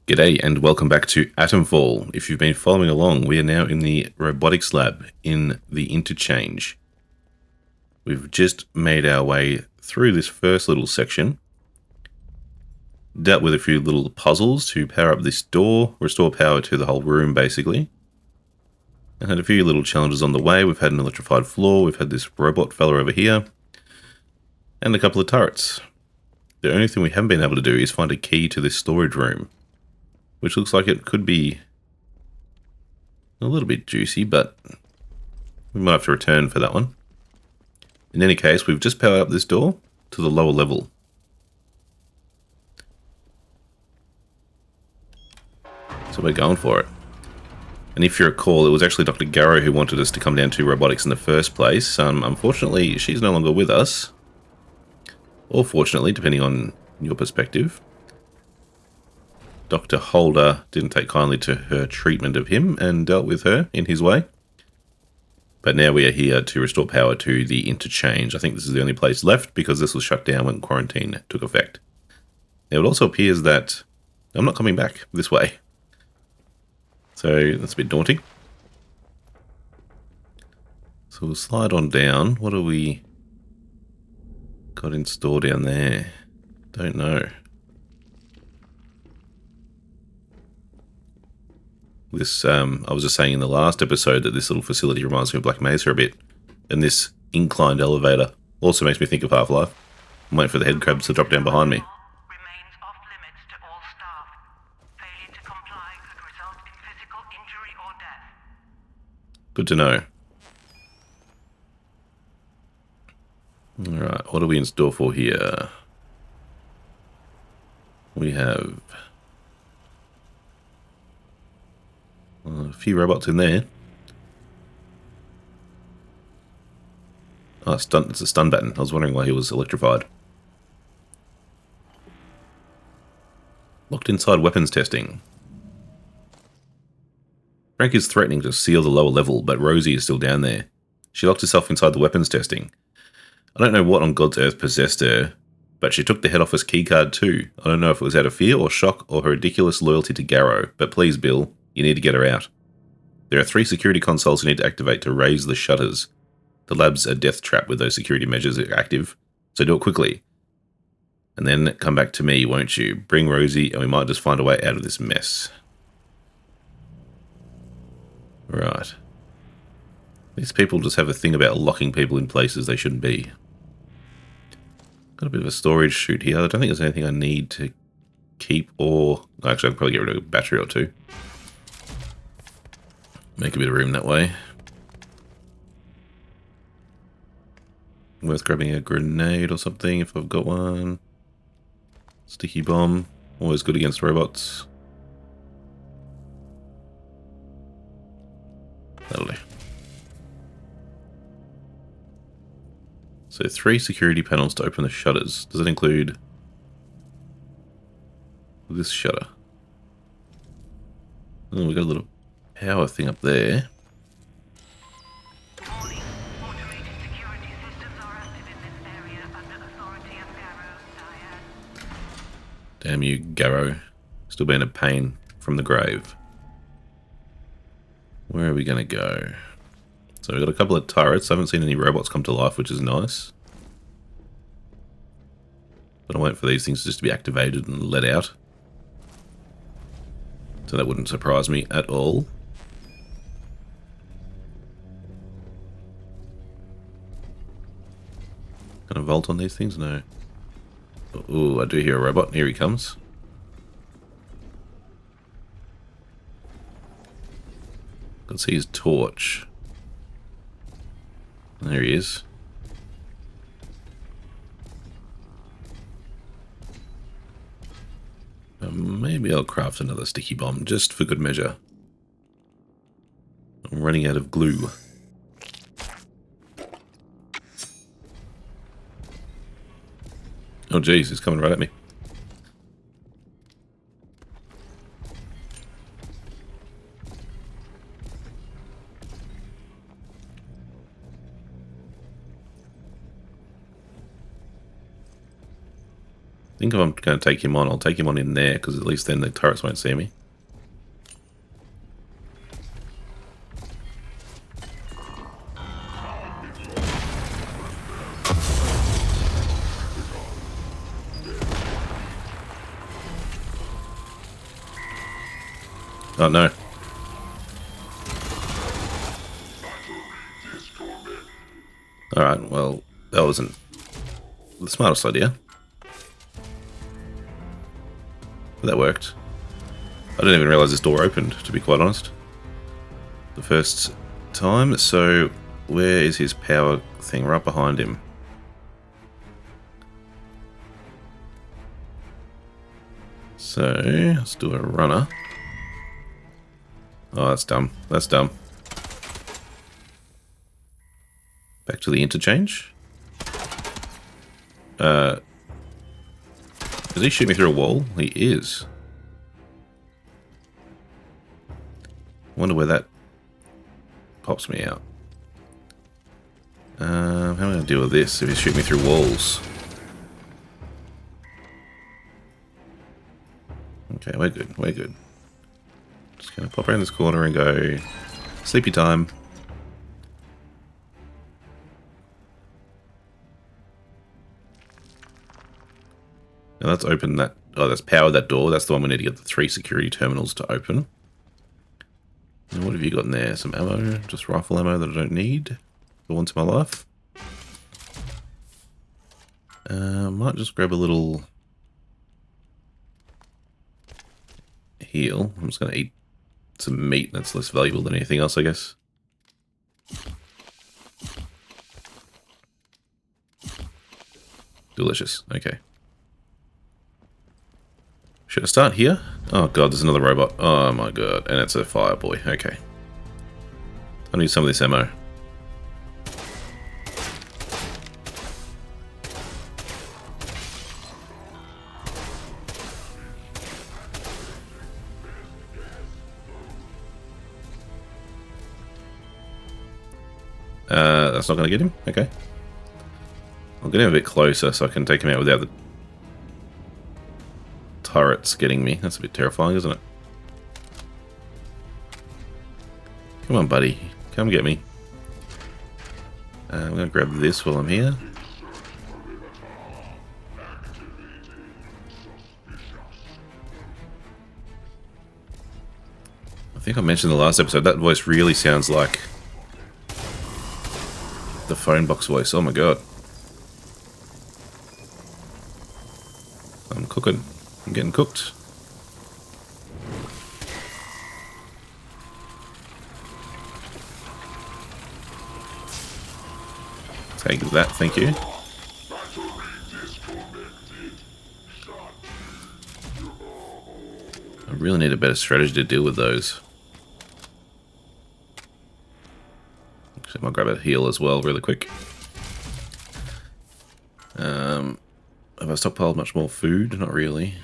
G'day and welcome back to Atomfall. If you've been following along, we are now in the Robotics lab in the Interchange. We've just made our way through this first little section, dealt with a few little puzzles to power up this door, restore power to the whole room basically, and had a few little challenges on the way. We've had an electrified floor, we've had this robot fella over here, and a couple of turrets. The only thing we haven't been able to do is find a key to this storage room, which looks like it could be a little bit juicy, but we might have to return for that one. In any case, we've just powered up this door to the lower level. So we're going for it. And if you recall, it was actually Dr. Garrow who wanted us to come down to Robotics in the first place. Unfortunately, she's no longer with us. Or fortunately, depending on your perspective. Dr. Holder didn't take kindly to her treatment of him and dealt with her in his way. But now we are here to restore power to the Interchange. I think this is the only place left because this was shut down when quarantine took effect. Now it also appears that I'm not coming back this way. So that's a bit daunting. So we'll slide on down. What have we got in store down there? Don't know. This, I was just saying in the last episode that this little facility reminds me of Black Mesa a bit. And this inclined elevator also makes me think of Half-Life. I'm waiting for the head crabs to drop down behind me. Remains off limits to all staff. Failure to comply could result in physical injury or death. Good to know. Alright, what are we in store for here? We have a few robots in there. Oh, it's a stun button. I was wondering why he was electrified. Locked inside weapons testing. Frank is threatening to seal the lower level, but Rosie is still down there. She locked herself inside the weapons testing. I don't know what on God's earth possessed her, but she took the head office keycard too. I don't know if it was out of fear or shock or her ridiculous loyalty to Garrow, but please, Bill, you need to get her out. There are 3 security consoles you need to activate to raise the shutters. The lab's a death trap with those security measures active, so do it quickly. And then come back to me, won't you? Bring Rosie and we might just find a way out of this mess. Right. These people just have a thing about locking people in places they shouldn't be. Got a bit of a storage chute here. I don't think there's anything I need to keep or... Actually, I can probably get rid of a battery or two. Make a bit of room that way. Worth grabbing a grenade or something if I've got one. Sticky bomb. Always good against robots. That'll do. So 3 security panels to open the shutters. Does that include this shutter? Oh, we got a little power thing up there. Warning. Automated security systems are active in this area under authority of Garrow, Diane. Damn you, Garrow. Still being a pain from the grave. Where are we going to go? So we've got a couple of turrets. I haven't seen any robots come to life, which is nice. But I wait for these things just to be activated and let out. So that wouldn't surprise me at all. Can I vault on these things? No. Ooh, I do hear a robot. Here he comes. I can see his torch. There he is. Maybe I'll craft another sticky bomb, just for good measure. I'm running out of glue. Oh jeez, he's coming right at me. think if I'm going to take him on, I'll take him on in there, because at least then the turrets won't see me. Oh no. Alright, well, that wasn't the smartest idea. But that worked. I didn't even realise this door opened, to be quite honest. The first time, so where is his power thing? Right behind him. So, let's do a runner. Oh, that's dumb. That's dumb. Back to the interchange. Does he shoot me through a wall? He is. Wonder where that pops me out. How am I going to deal with this if he's shooting me through walls? Okay, we're good. We're good. Just going to pop around this corner and go sleepy time. Now let's open that. Oh, that's powered that door. That's the one we need to get the 3 security terminals to open. And what have you got in there? Some ammo, just rifle ammo that I don't need for once in my life. Might just grab a little heal. I'm just going to eat some meat that's less valuable than anything else, I guess. Delicious. Okay. Should I start here? Oh god, there's another robot. Oh my god, and it's a fire boy. Okay. I need some of this ammo. That's not going to get him? Okay. I'll get him a bit closer so I can take him out without the turrets getting me. That's a bit terrifying, isn't it? Come on, buddy. Come get me. I'm going to grab this while I'm here. I think I mentioned in the last episode, that voice really sounds like the phone box voice. Oh my god. I'm cooking. I'm getting cooked. Take that, thank you. I really need a better strategy to deal with those. Actually, I might grab a heal as well, really quick. Have I stockpiled much more food? Not really.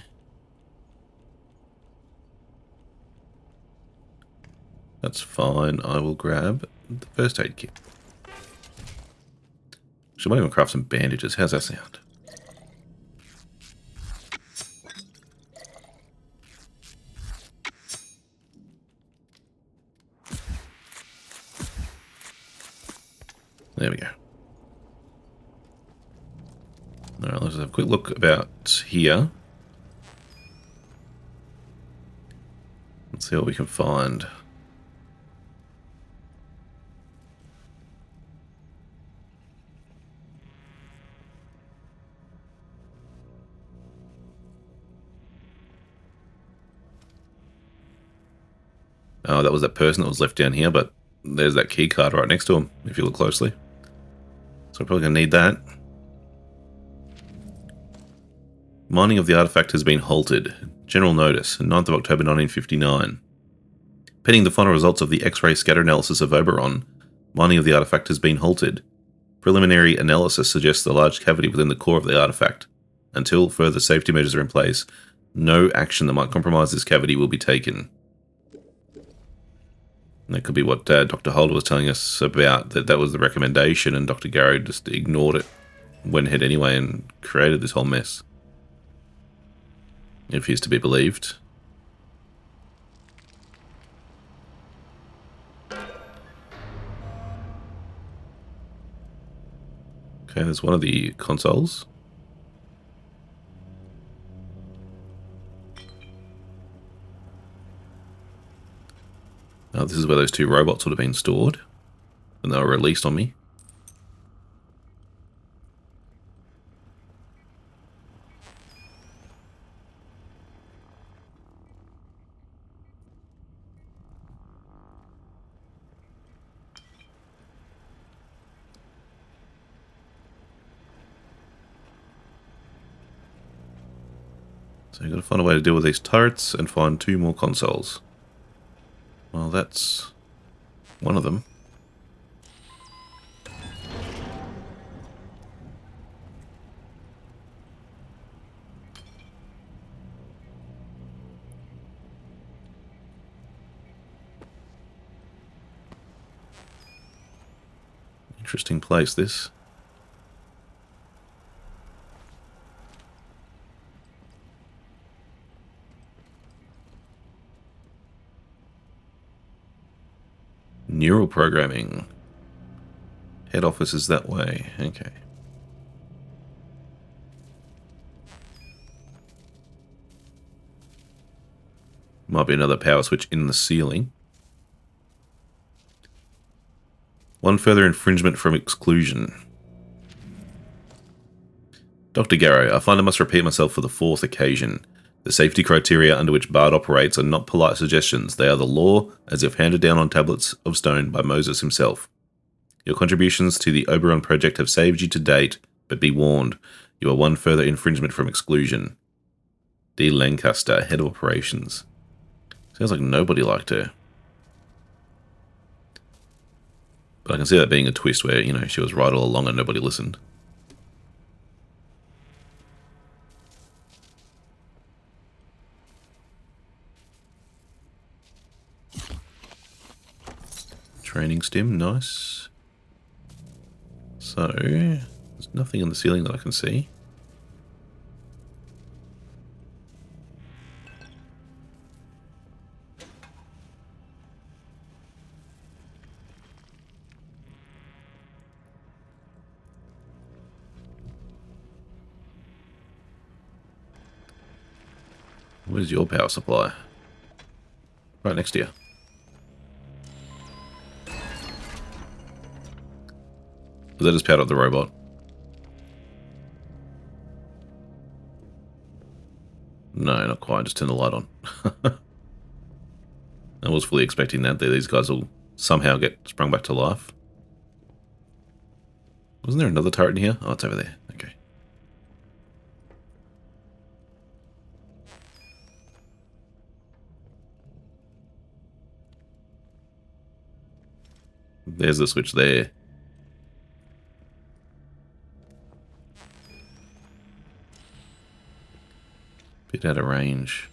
That's fine. I will grab the first aid kit. Actually, I might even craft some bandages. How's that sound? There we go. Alright, let's have a quick look about here. Let's see what we can find. Oh, that was that person that was left down here, but there's that key card right next to him, if you look closely. So we're probably going to need that. Mining of the artifact has been halted. General notice, 9th of October 1959. Pending the final results of the X-ray scatter analysis of Oberon, mining of the artifact has been halted. Preliminary analysis suggests a large cavity within the core of the artifact. Until further safety measures are in place, no action that might compromise this cavity will be taken. And that could be what Dr. Holder was telling us about, that was the recommendation, and Dr. Garrow just ignored it, went ahead anyway and created this whole mess. if he's to be believed. Okay, there's one of the consoles. This is where those two robots would have been stored when they were released on me. So you've got to find a way to deal with these turrets and find two more consoles. Well, that's one of them. Interesting place, this. Neural programming. Head office is that way. Okay. Might be another power switch in the ceiling. One further infringement from exclusion. Dr. Garrow, I find I must repeat myself for the fourth occasion. The safety criteria under which BARD operates are not polite suggestions. They are the law, as if handed down on tablets of stone by Moses himself. Your contributions to the Oberon project have saved you to date, but be warned, you are one further infringement from exclusion. D. Lancaster, Head of Operations. Sounds like nobody liked her. But I can see that being a twist where, you know, she was right all along and nobody listened. Training stim, nice. So, there's nothing on the ceiling that I can see. Where's your power supply? Right next to you. Was that just powered up the robot? No, not quite. Just turn the light on. I was fully expecting that. These guys will somehow get sprung back to life. Wasn't there another turret in here? Oh, it's over there. Okay. There's the switch there. Bit out of range.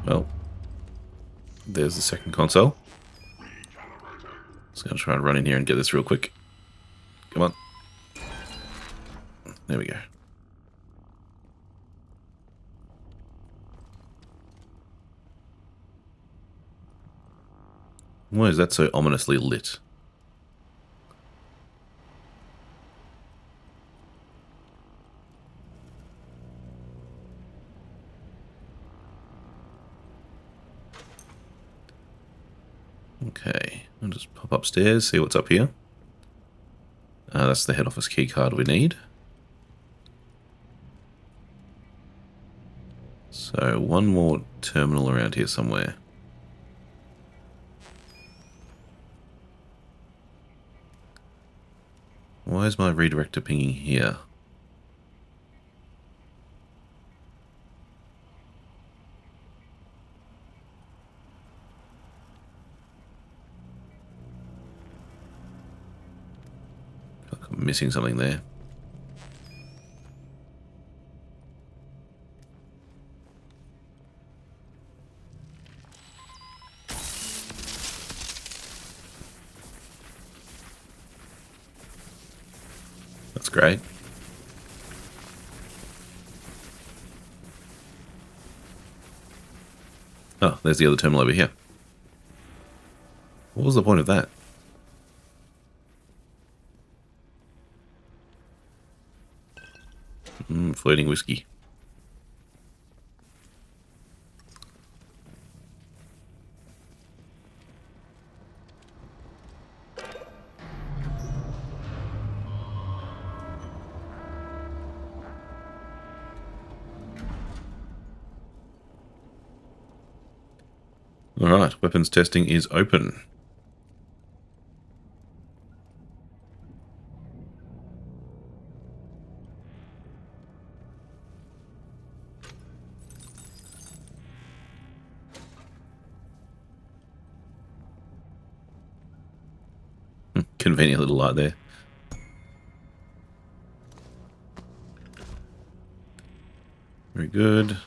Well, there's the second console. Just gonna try and run in here and get this real quick. Come on. There we go. Why is that so ominously lit? Okay, I'll just pop upstairs, see what's up here. That's the head office key card we need. So one more terminal around here somewhere. Why is my redirector pinging here? I'm missing something there. That's great. Oh, there's the other terminal over here. What was the point of that? Floating whiskey. Alright, weapons testing is open. Convenient little light there. Very good.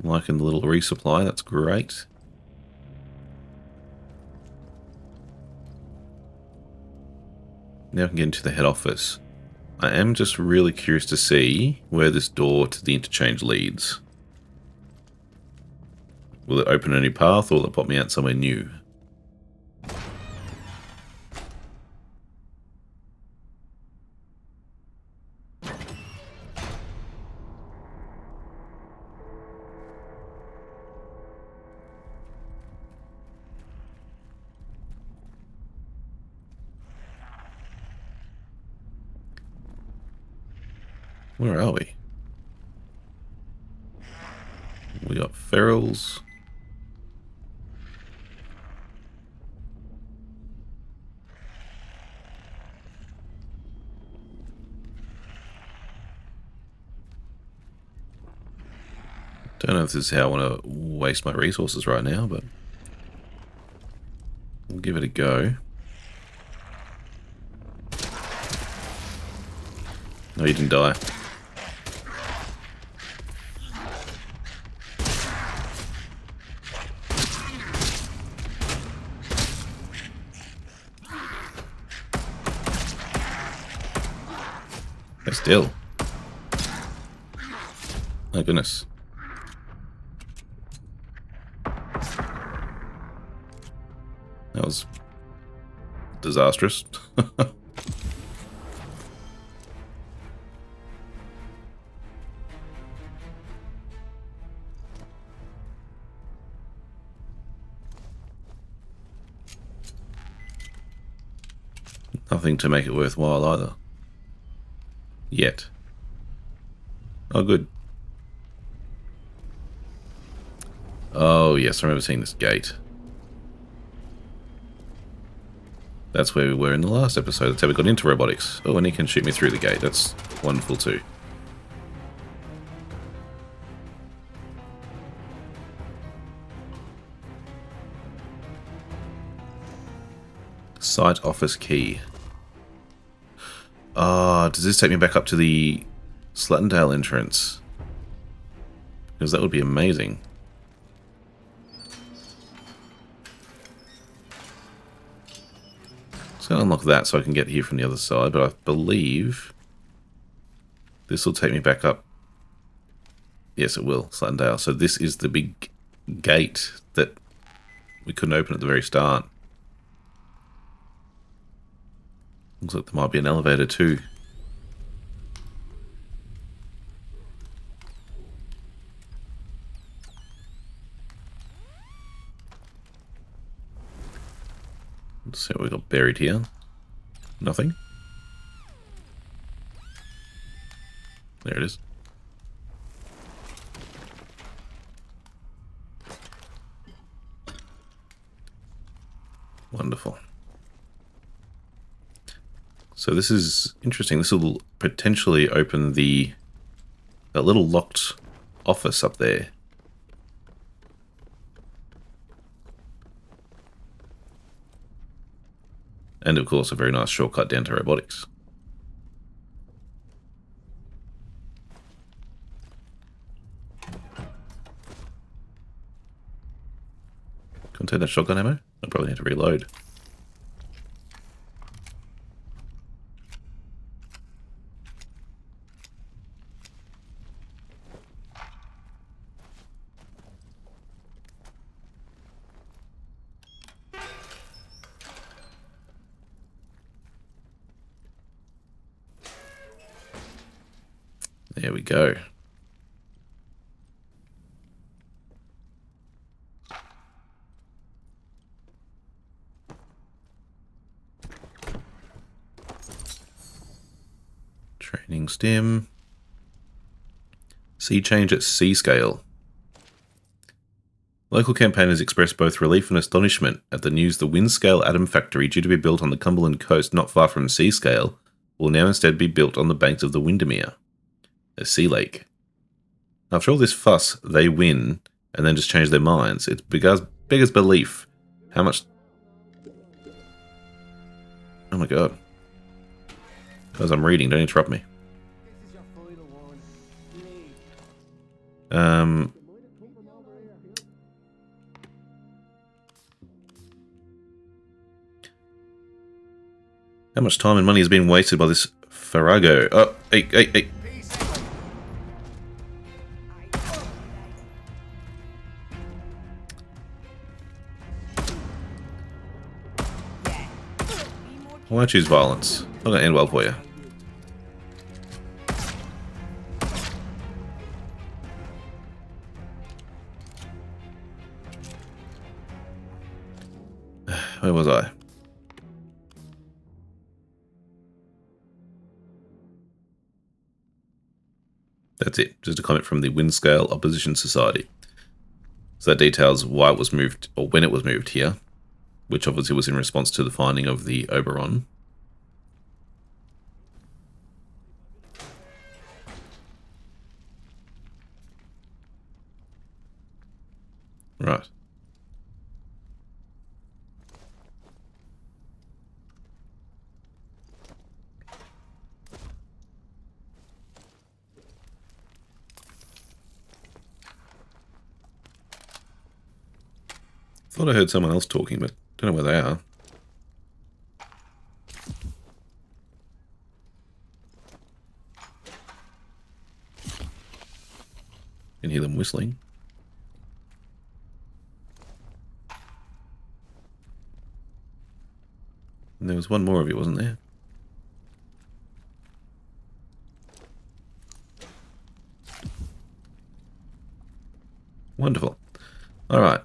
Liking the little resupply, that's great. Now I can get into the head office. I am just really curious to see where this door to the interchange leads. Will it open a new path, or will it pop me out somewhere new? Where are we? We got ferals. Don't know if this is how I want to waste my resources right now, but we'll give it a go. No, you didn't die. But still. Oh goodness. That was disastrous. Nothing to make it worthwhile either. Yet. Oh, good. Oh, yes, I remember seeing this gate. That's where we were in the last episode. That's how we got into robotics. Oh, and he can shoot me through the gate. That's wonderful too. Site office key. Ah, does this take me back up to the Slattendale entrance? Because that would be amazing. Just going to unlock that so I can get here from the other side, but I believe this will take me back up. Yes, it will. Slattendale. So this is the big gate that we couldn't open at the very start. Looks like there might be an elevator too. Let's see what we got buried here. Nothing. There it is. Wonderful. So this is interesting. This will potentially open that little locked office up there. And of course a very nice shortcut down to robotics. Contain that shotgun ammo? I'll probably need to reload. There we go. Training stim. Sea change at sea scale. Local campaigners expressed both relief and astonishment at the news the Windscale atom factory, due to be built on the Cumberland coast not far from Seascale, will now instead be built on the banks of the Windermere, a sea lake. After all this fuss, they win, and then just change their minds. It's beggars belief how much... Oh my god. As I'm reading, don't interrupt me. How much time and money has been wasted by this Farrago? Oh, hey. Why choose violence? Not gonna end well for you. Where was I? That's it. Just a comment from the Windscale Opposition Society. So that details why it was moved, or when it was moved here, which obviously was in response to the finding of the Oberon. Right. Thought I heard someone else talking, but don't know where they are. Can hear them whistling. And there was one more of you, wasn't there? Wonderful. Alright.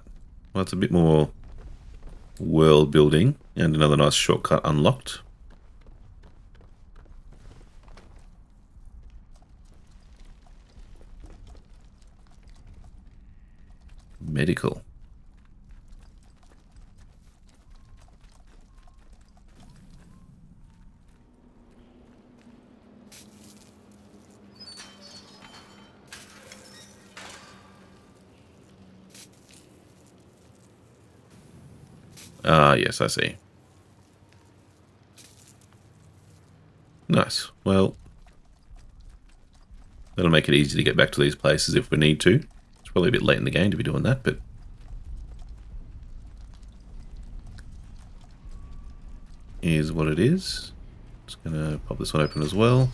Well, it's a bit more world building, and another nice shortcut unlocked. Medical. Ah, yes, I see. Nice. Well, that'll make it easy to get back to these places if we need to. It's probably a bit late in the game to be doing that, but... Here's what it is. Just gonna pop this one open as well.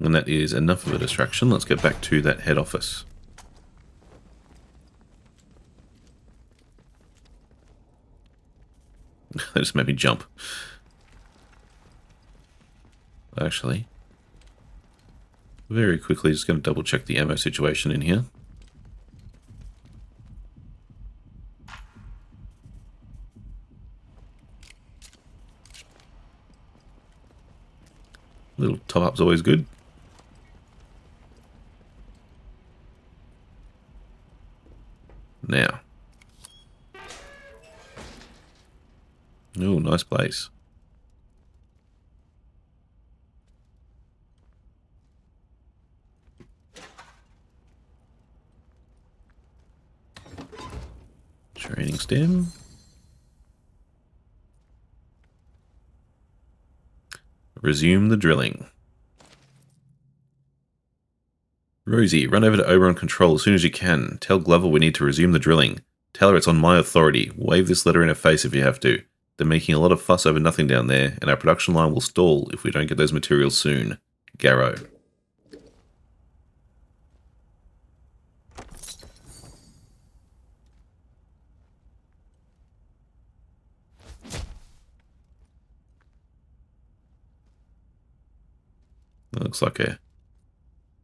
And that is enough of a distraction. Let's get back to that head office. That just made me jump. Actually, very quickly, just going to double check the ammo situation in here. Little top up's always good. Now. Oh, nice place. Training stem. Resume the drilling. Rosie, run over to Oberon Control as soon as you can. Tell Glover we need to resume the drilling. Tell her it's on my authority. Wave this letter in her face if you have to. They're making a lot of fuss over nothing down there, and our production line will stall if we don't get those materials soon. Garrow. looks like a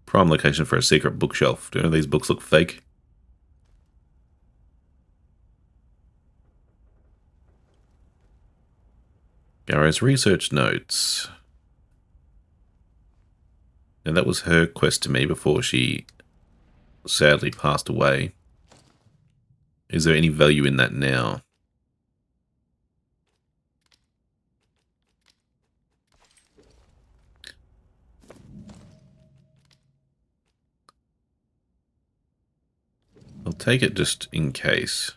prime location for a secret bookshelf. Do any of these books look fake? Garrow's research notes. And that was her quest to me before she sadly passed away. Is there any value in that now? I'll take it just in case.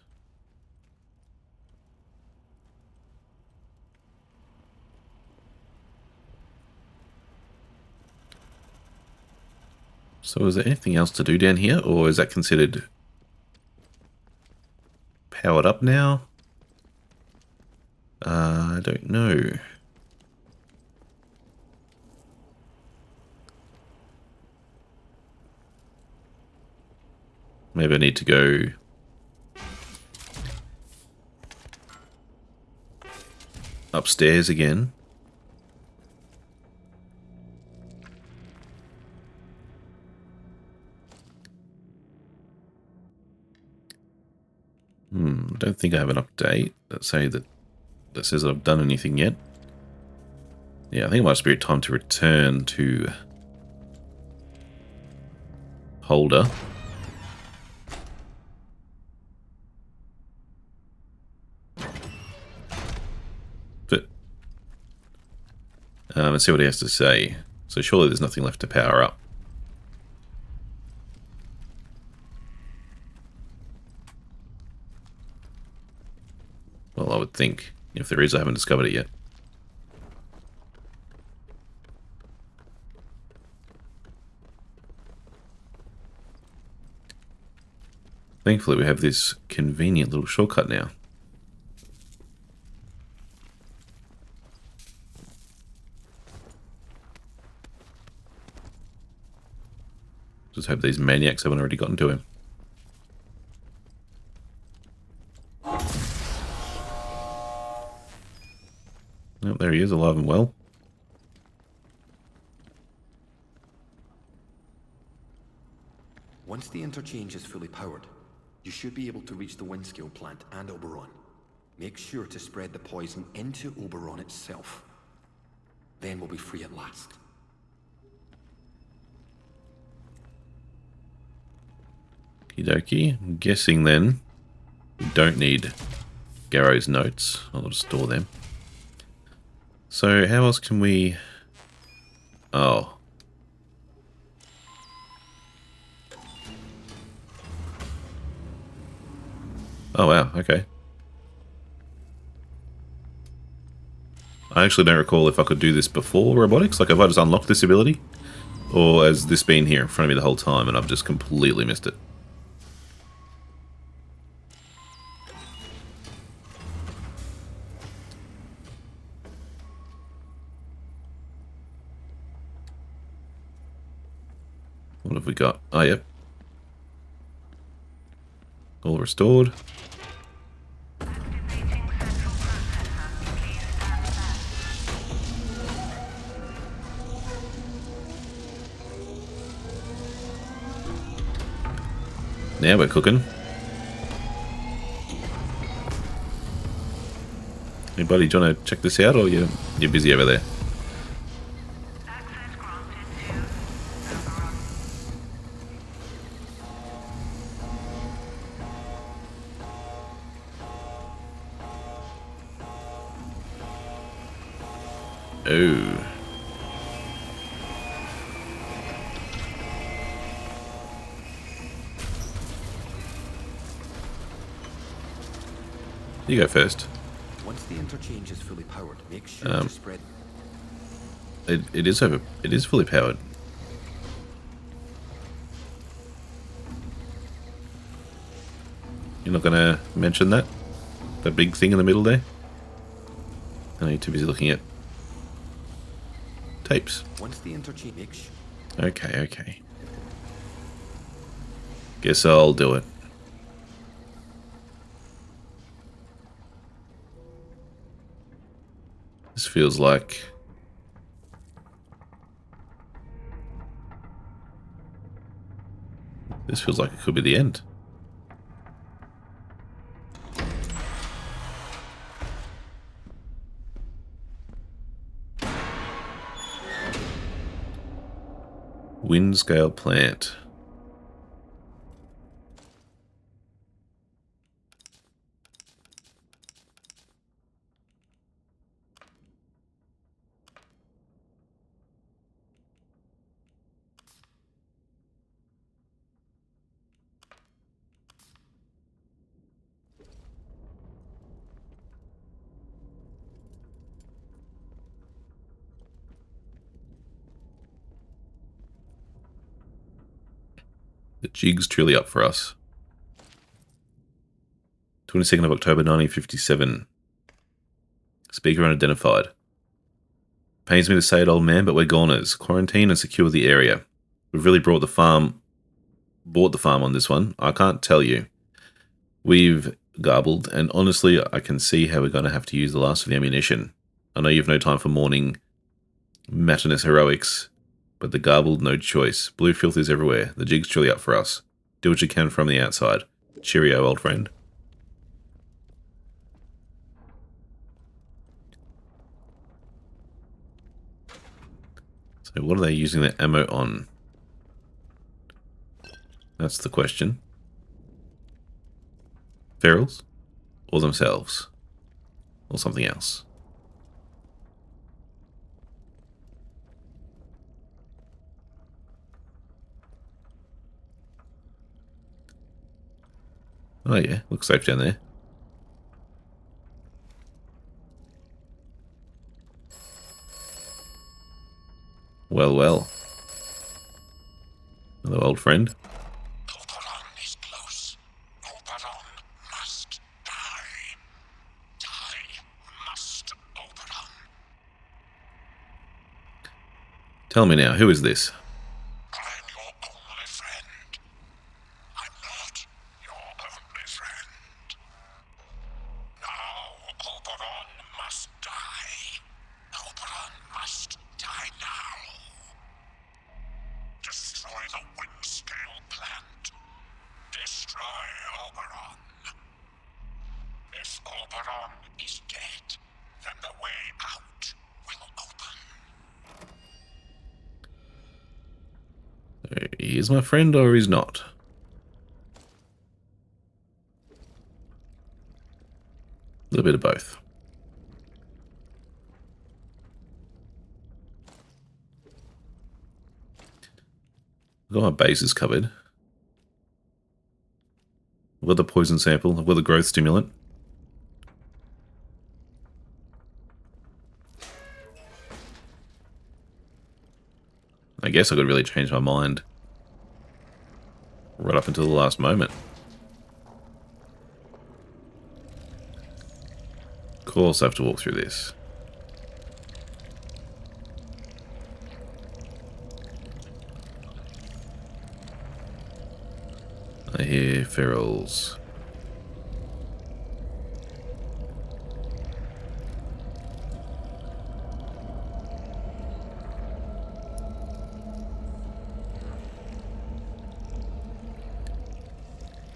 So is there anything else to do down here, or is that considered powered up now? I don't know. Maybe I need to go upstairs again. Don't think I have an update that says that I've done anything yet. Yeah, I think it might just be time to return to Holder. But let's see what he has to say. So surely there's nothing left to power up. Well, I would think. If there is, I haven't discovered it yet. Thankfully, we have this convenient little shortcut now. Just hope these maniacs haven't already gotten to him. Oh, there he is, alive and well. Once the interchange is fully powered, you should be able to reach the Windscale plant and Oberon. Make sure to spread the poison into Oberon itself. Then we'll be free at last. Okie dokie. I'm guessing then we don't need Garrow's notes. I'll just store them. So how else can we... Oh. Oh wow, okay. I actually don't recall if I could do this before Robotics. Like, have I just unlocked this ability? Or has this been here in front of me the whole time and I've just completely missed it? What have we got? Oh, yep. All restored. Now we're cooking. Hey buddy, do you want to check this out, or you're busy over there? Access granted to Oberon. Oh. You go first. Once the interchange is fully powered, make sure to spread... It is fully powered. You're not gonna mention that? The big thing in the middle there? I know you're too busy looking at tapes. Once the interchange... Make sure... Okay. Guess I'll do it. This feels like This feels like it could be the end. Wind scale plant. The jig's truly up for us. 22nd of October 1957. Speaker unidentified. Pains me to say it, old man, but we're goners. Quarantine and secure the area. We've really bought the farm on this one. I can't tell you. We've garbled, and honestly, I can see how we're going to have to use the last of the ammunition. I know you've no time for morning matinous heroics, but the garbled, no choice. Blue filth is everywhere. The jig's truly up for us. Do what you can from the outside. Cheerio, old friend. So what are they using their ammo on? That's the question. Ferals? Or themselves? Or something else? Oh yeah, looks safe down there. Well, well. Hello, old friend. Oberon is close. Oberon must die. Die must, Oberon. Tell me now, who is this? I'm your only friend. I'm not your only friend. Now Oberon must die. Oberon must die now. Destroy the wind-scale plant. Destroy Oberon. If Oberon is dead, then the way out will open. He is my friend or he's not? A little bit of both. I've got my bases covered. I've got the poison sample. I've got the growth stimulant. I guess I could really change my mind right up until the last moment. Of course I have to walk through this. I hear ferals.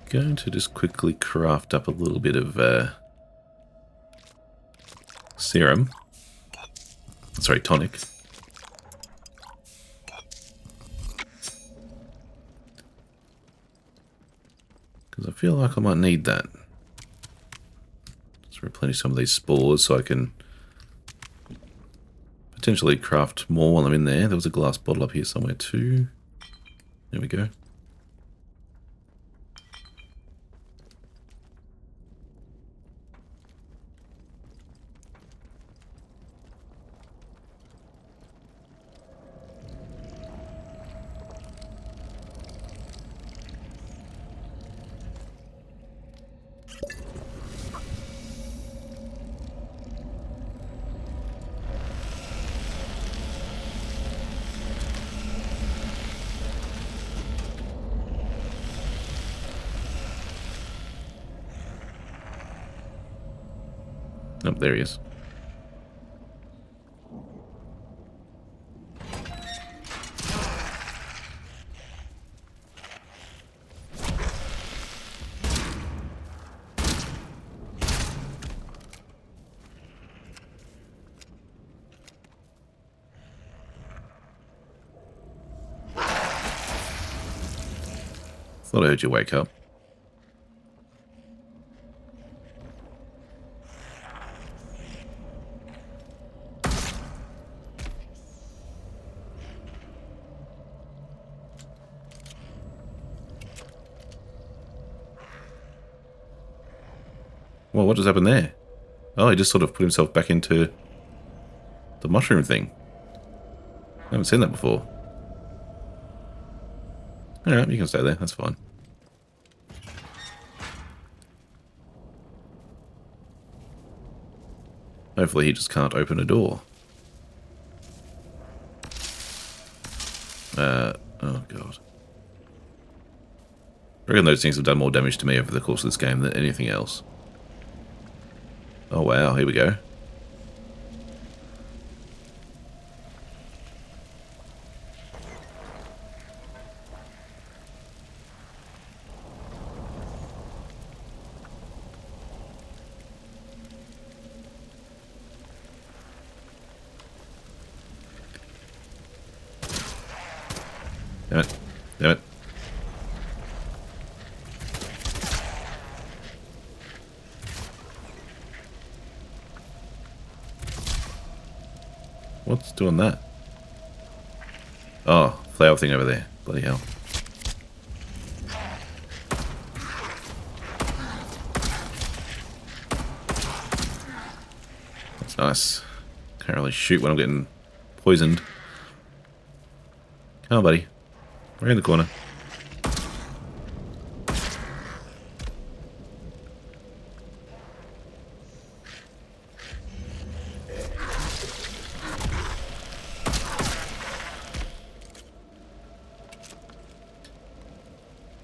Going to just quickly craft up a little bit of serum. Sorry, tonic. Because I feel like I might need that. Let's replenish some of these spores so I can potentially craft more while I'm in there. There was a glass bottle up here somewhere too. There we go. Oh, there he is. Thought I heard you wake up. Well, what just happened there? Oh, he just sort of put himself back into the mushroom thing. I haven't seen that before. Alright, you can stay there. That's fine. Hopefully he just can't open a door. Oh god. I reckon those things have done more damage to me over the course of this game than anything else. Oh wow, here we go. Damn it. Damn it. What's doing that? Oh, flower thing over there. Bloody hell. That's nice. Can't really shoot when I'm getting poisoned. Come on, buddy. Right in the corner.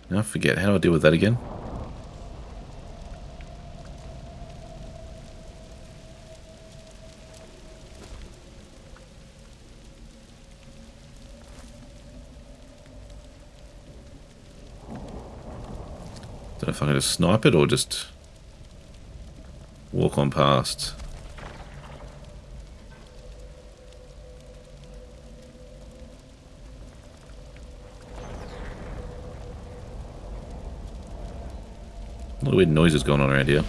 Now I forget. How do I deal with that again? Don't know if I can just snipe it or just walk on past. A lot of weird noises going on around here.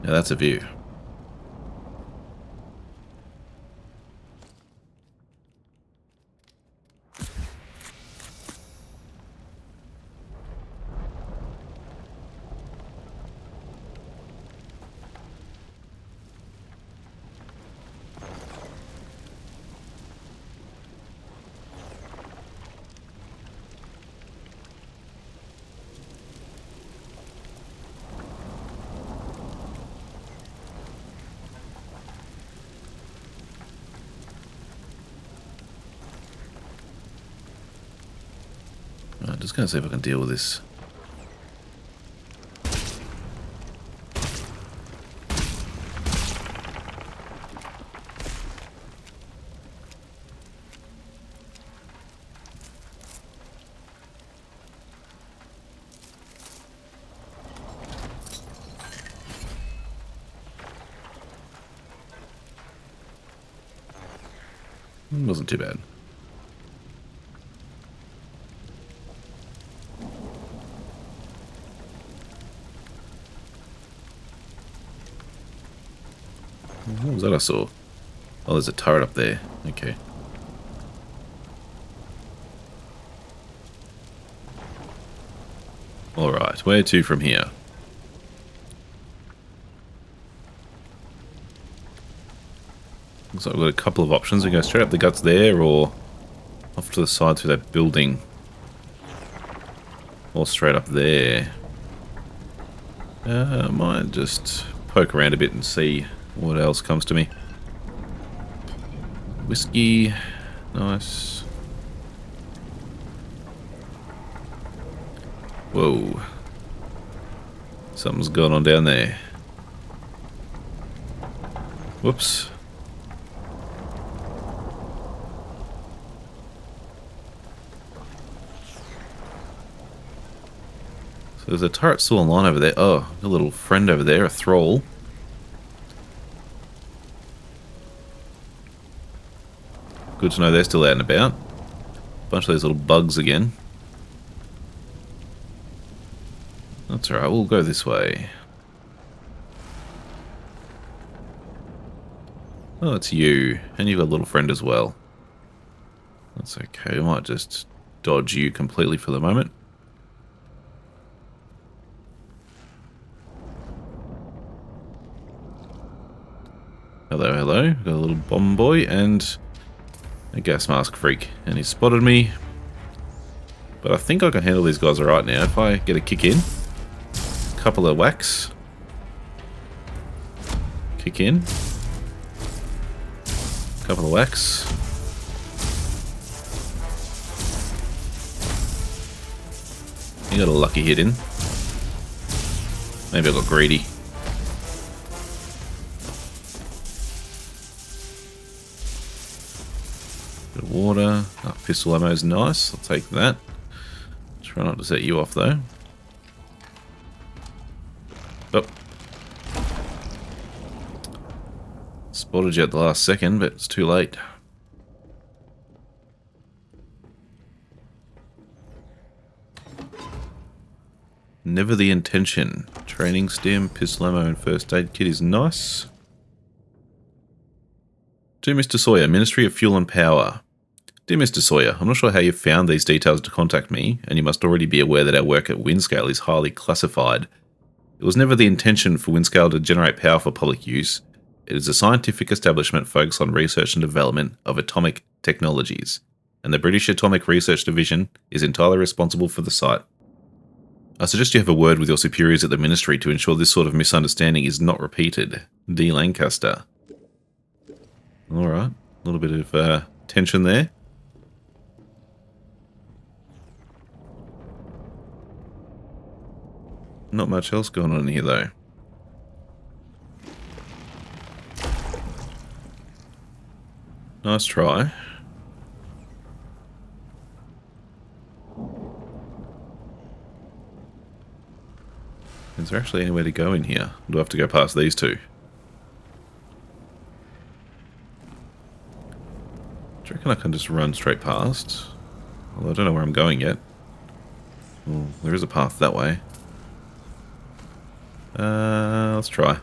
Now that's a view. I'm just going to see if I can deal with this. Wasn't too bad. What was that I saw? Oh, there's a turret up there. Okay. Alright, where to from here? Looks like we've got a couple of options. We can go straight up the guts there, or off to the side through that building. Or straight up there. I might just poke around a bit and see what else comes to me. Whiskey. Nice. Whoa. Something's going on down there. Whoops. So there's a turret still online over there. Oh, a little friend over there, a thrall. Good to know they're still out and about. Bunch of those little bugs again. That's alright, we'll go this way. Oh, it's you. And you've got a little friend as well. That's okay, we might just dodge you completely for the moment. Hello, hello. Got a little bomb boy and a gas mask freak. And he spotted me. But I think I can handle these guys alright now if I get a kick in. Couple of whacks. Kick in. Couple of whacks. You got a lucky hit in. Maybe I got greedy. Bit of water. Oh, pistol ammo is nice. I'll take that. Try not to set you off though. Oh. Spotted you at the last second, but it's too late. Never the intention. Training stim, pistol ammo, and first aid kit is nice. To Mr. Sawyer, Ministry of Fuel and Power. Dear Mr. Sawyer, I'm not sure how you found these details to contact me, and you must already be aware that our work at Windscale is highly classified. It was never the intention for Windscale to generate power for public use. It is a scientific establishment focused on research and development of atomic technologies, and the British Atomic Research Division is entirely responsible for the site. I suggest you have a word with your superiors at the Ministry to ensure this sort of misunderstanding is not repeated. D. Lancaster. Alright, a little bit of tension there. Not much else going on here though. Nice try. Is there actually anywhere to go in here? Do I have to go past these two? Do you reckon I can just run straight past? Although I don't know where I'm going yet. Oh, there is a path that way. Let's try.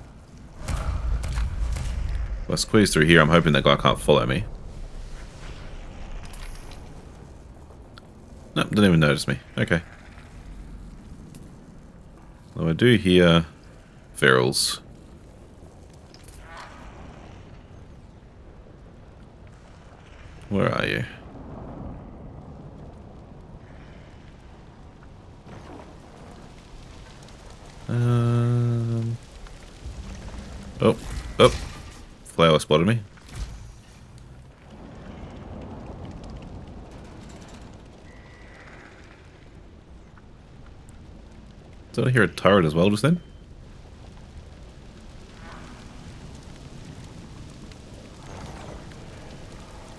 If I squeeze through here, I'm hoping that guy can't follow me. Nope, didn't even notice me. Okay. Though I do hear ferals. Where are you? Oh, oh. Flower spotted me. Did I hear a turret as well just then?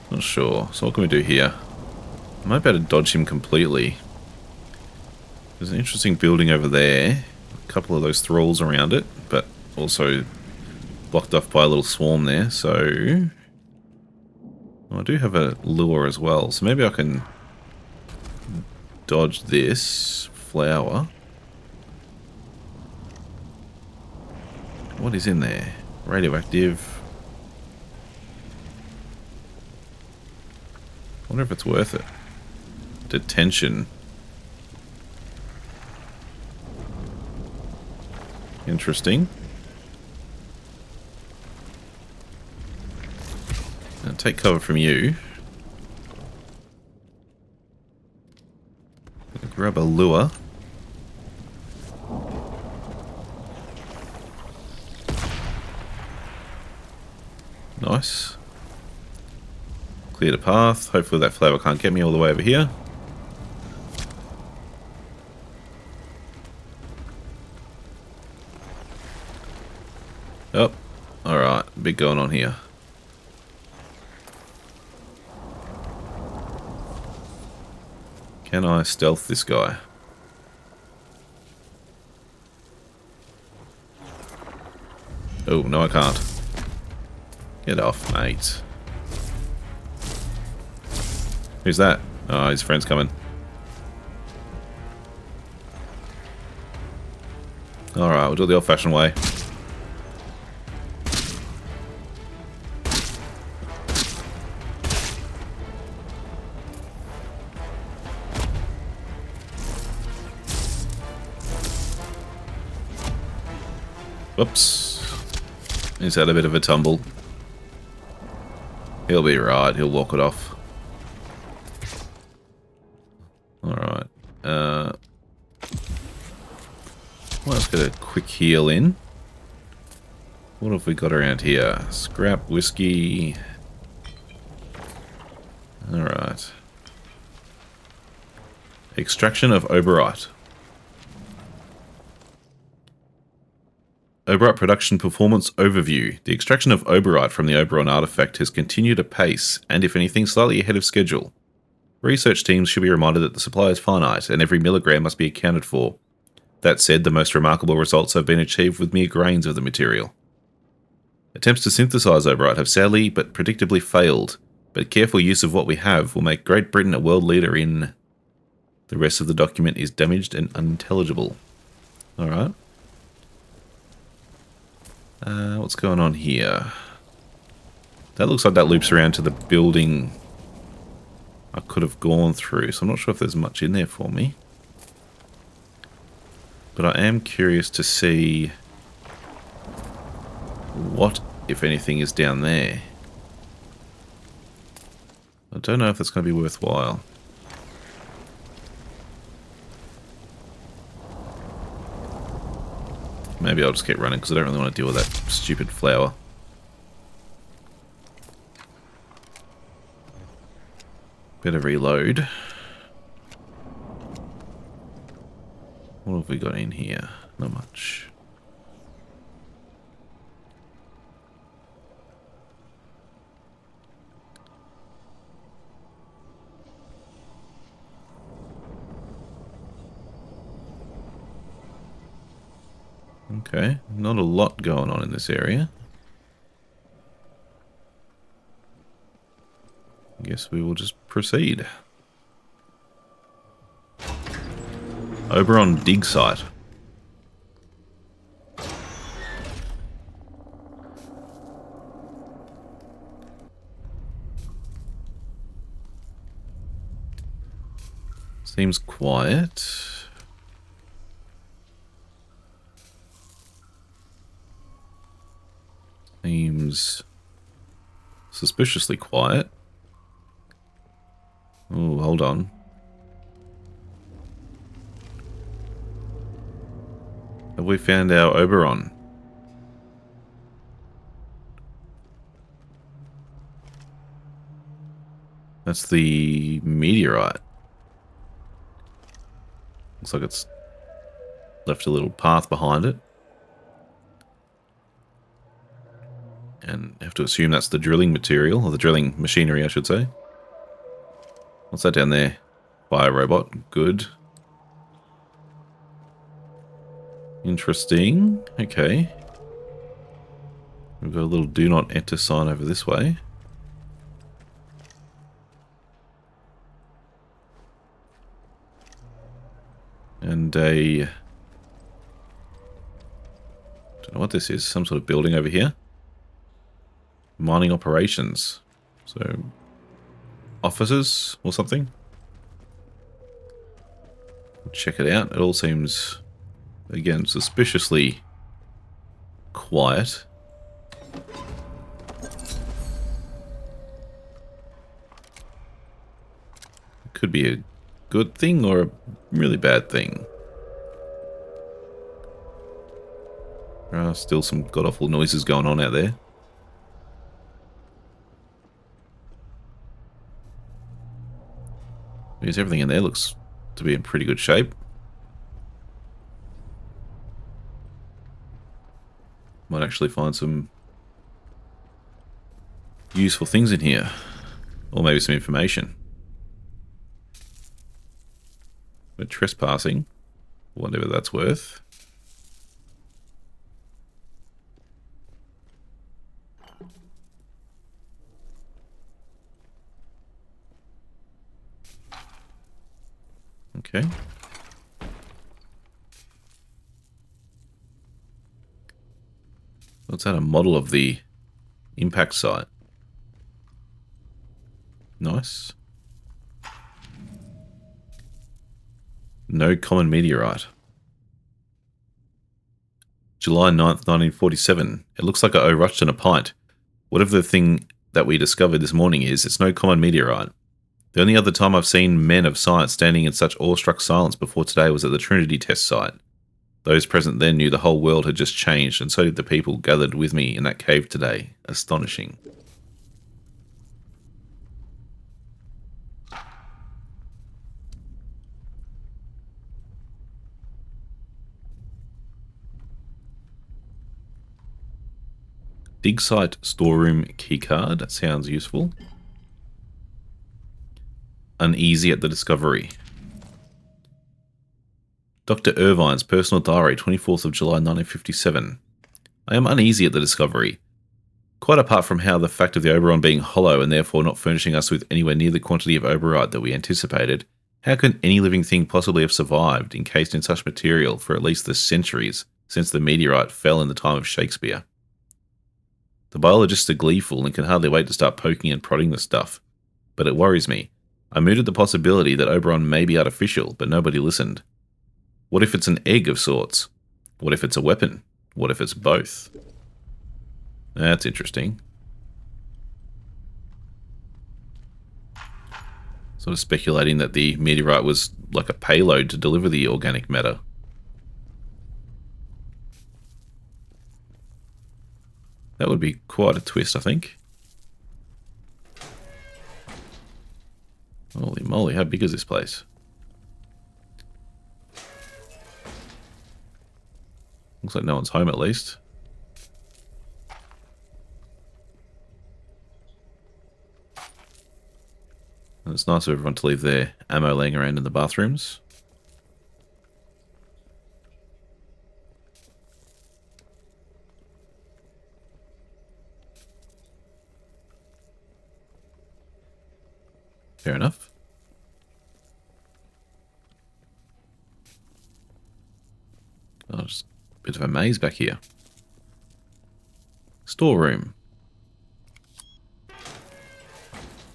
Not sure. So what can we do here? I might be able to dodge him completely. There's an interesting building over there. A couple of those thralls around it, but also blocked off by a little swarm there, so... Well, I do have a lure as well, so maybe I can dodge this flower. What is in there? Radioactive. I wonder if it's worth it. Detention. Interesting. Now take cover from you. Grab a lure. Nice. Cleared a path. Hopefully that flower can't get me all the way over here. Oh, alright. Big going on here. Can I stealth this guy? Oh, no I can't. Get off, mate. Who's that? Oh, his friend's coming. Alright, we'll do it the old-fashioned way. Whoops. He's had a bit of a tumble. He'll be right, he'll walk it off. Alright. Well, let's get a quick heal in. What have we got around here? Scrap, whiskey. Alright. Extraction of Oberite. Oberite Production Performance Overview. The extraction of Oberite from the Oberon artifact has continued apace, and if anything, slightly ahead of schedule. Research teams should be reminded that the supply is finite, and every milligram must be accounted for. That said, the most remarkable results have been achieved with mere grains of the material. Attempts to synthesize Oberite have sadly but predictably failed, but careful use of what we have will make Great Britain a world leader in... The rest of the document is damaged and unintelligible. Alright. What's going on here? That looks like that loops around to the building I could have gone through, so I'm not sure if there's much in there for me. But I am curious to see what, if anything, is down there. I don't know if that's going to be worthwhile. Maybe I'll just keep running because I don't really want to deal with that stupid flower. Better reload. What have we got in here? Not much. Okay, not a lot going on in this area. I guess we will just proceed. Oberon dig site. Seems quiet. Seems suspiciously quiet. Oh, hold on. Have we found our Oberon? That's the meteorite. Looks like it's left a little path behind it. And I have to assume that's the drilling material, or the drilling machinery, I should say. What's that down there? Bio-robot. Good. Interesting. Okay. We've got a little do not enter sign over this way. And a... don't know what this is. Some sort of building over here. Mining operations. So... offices or something. Check it out. It all seems, again, suspiciously quiet. It could be a good thing or a really bad thing. Still some god-awful noises going on out there. Because everything in there looks to be in pretty good shape. Might actually find some useful things in here. Or maybe some information. We're trespassing. Whatever that's worth. Okay. What's that? A model of the impact site. Nice. No common meteorite. July 9th, 1947. It looks like I owe Rushton a pint. Whatever the thing that we discovered this morning is, it's no common meteorite. The only other time I've seen men of science standing in such awestruck silence before today was at the Trinity test site. Those present then knew the whole world had just changed, and so did the people gathered with me in that cave today. Astonishing. Dig site storeroom keycard. That sounds useful. Uneasy at the discovery. Dr. Irvine's personal diary, 24th of July 1957. I am uneasy at the discovery. Quite apart from how the fact of the Oberon being hollow and therefore not furnishing us with anywhere near the quantity of oberite that we anticipated, how can any living thing possibly have survived encased in such material for at least the centuries since the meteorite fell in the time of Shakespeare? The biologists are gleeful and can hardly wait to start poking and prodding the stuff. But it worries me. I mooted the possibility that Oberon may be artificial, but nobody listened. What if it's an egg of sorts? What if it's a weapon? What if it's both? That's interesting. Sort of speculating that the meteorite was like a payload to deliver the organic matter. That would be quite a twist, I think. Holy moly, how big is this place? Looks like no one's home at least. And it's nice of everyone to leave their ammo laying around in the bathrooms. Fair enough. Oh, just a bit of a maze back here. Storeroom.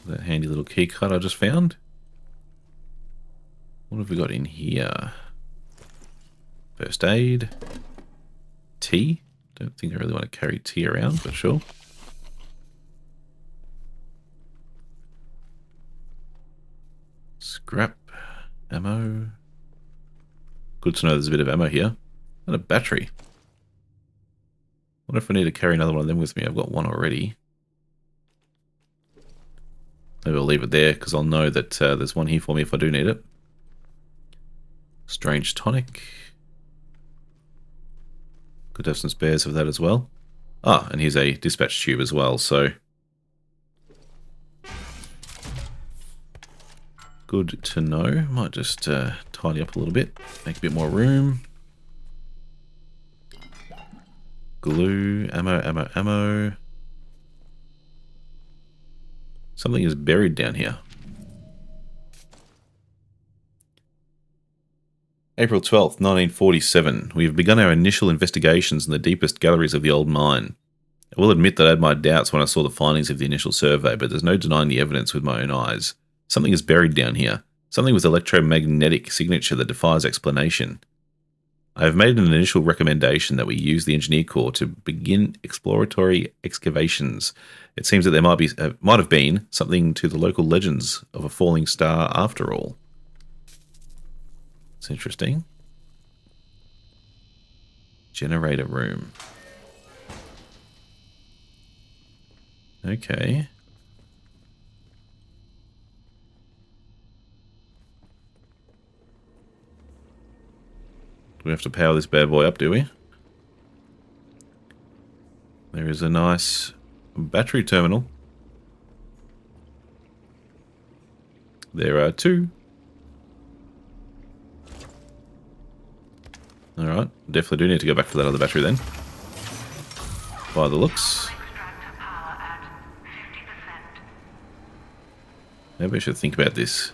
That handy little key card I just found. What have we got in here? First aid. Tea. Don't think I really want to carry tea around, but sure. Scrap. Ammo. Good to know there's a bit of ammo here. And a battery. What if I need to carry another one of them with me? I've got one already. Maybe I'll leave it there because I'll know that there's one here for me if I do need it. Strange tonic. Good to have some spares of that as well. Ah, and here's a dispatch tube as well, so... Good to know. Might just tidy up a little bit. Make a bit more room. Glue. Ammo, ammo, ammo. Something is buried down here. April 12th, 1947. We have begun our initial investigations in the deepest galleries of the old mine. I will admit that I had my doubts when I saw the findings of the initial survey, but there's no denying the evidence with my own eyes. Something is buried down here. Something with electromagnetic signature that defies explanation. I have made an initial recommendation that we use the Engineer Corps to begin exploratory excavations. It seems that there might have been something to the local legends of a falling star after all. It's interesting. Generator room. Okay. We have to power this bad boy up, do we? There is a nice battery terminal. There are two. Alright, definitely do need to go back for that other battery then. By the looks. Extractor power at 50%. Maybe I should think about this.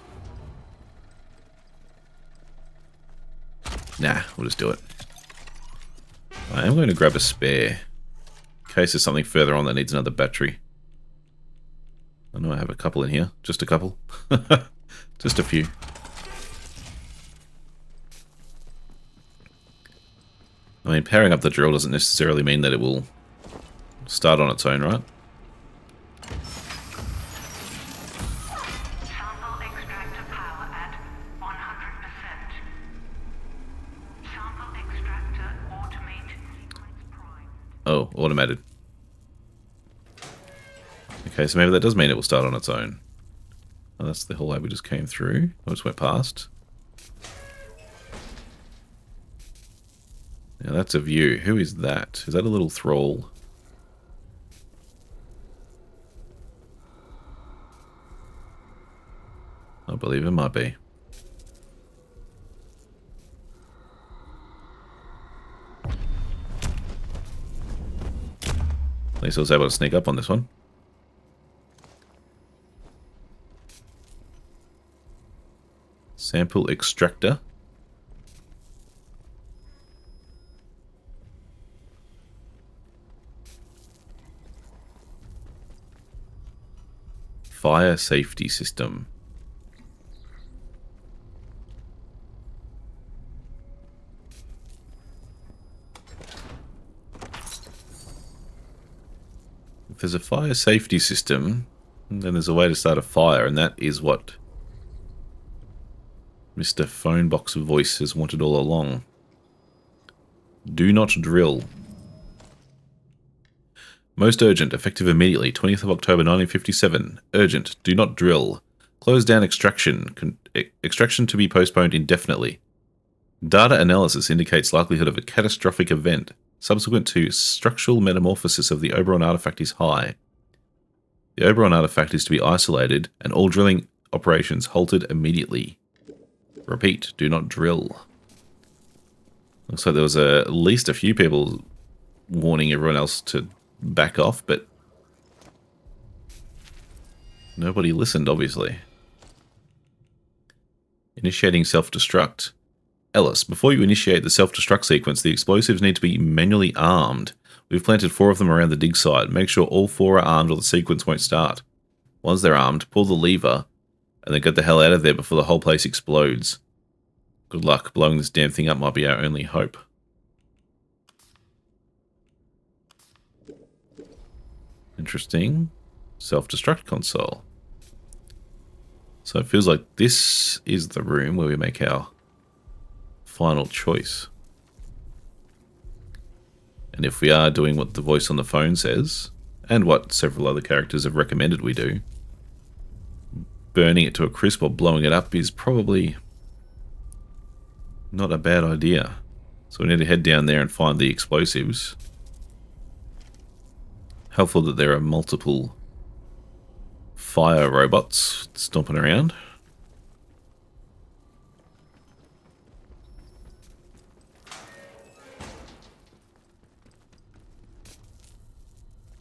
Nah, we'll just do it. I am going to grab a spare. In case there's something further on that needs another battery. I know I have a couple in here. Just a couple. Just a few. I mean, powering up the drill doesn't necessarily mean that it will start on its own, right? Sample extractor power at 100%. Sample extractor automate sequence prime. Oh, automated. Okay, so maybe that does mean it will start on its own. Oh, that's the whole lab we just came through. I just went past. Now that's a view. Who is that? Is that a little thrall? I believe it might be. At least I was able to sneak up on this one. Sample extractor. Fire safety system. If there's a fire safety system, then there's a way to start a fire, and that is what Mr. Phonebox Voice has wanted all along. Do not drill. Most urgent, effective immediately, 20th of October 1957. Urgent, do not drill. Close down extraction. Extraction to be postponed indefinitely. Data analysis indicates likelihood of a catastrophic event subsequent to structural metamorphosis of the Oberon artifact is high. The Oberon artifact is to be isolated and all drilling operations halted immediately. Repeat, do not drill. Looks like there was at least a few people warning everyone else to back off, but nobody listened, obviously. Initiating self-destruct. Ellis, before you initiate the self-destruct sequence, the explosives need to be manually armed. We've planted 4 of them around the dig site. Make sure all 4 are armed or the sequence won't start. Once they're armed, pull the lever, and then get the hell out of there before the whole place explodes. Good luck. Blowing this damn thing up might be our only hope. Interesting. Self-destruct console. So it feels like this is the room where we make our final choice. And if we are doing what the voice on the phone says, and what several other characters have recommended we do, burning it to a crisp or blowing it up is probably not a bad idea. So we need to head down there and find the explosives. Helpful that there are multiple fire robots stomping around.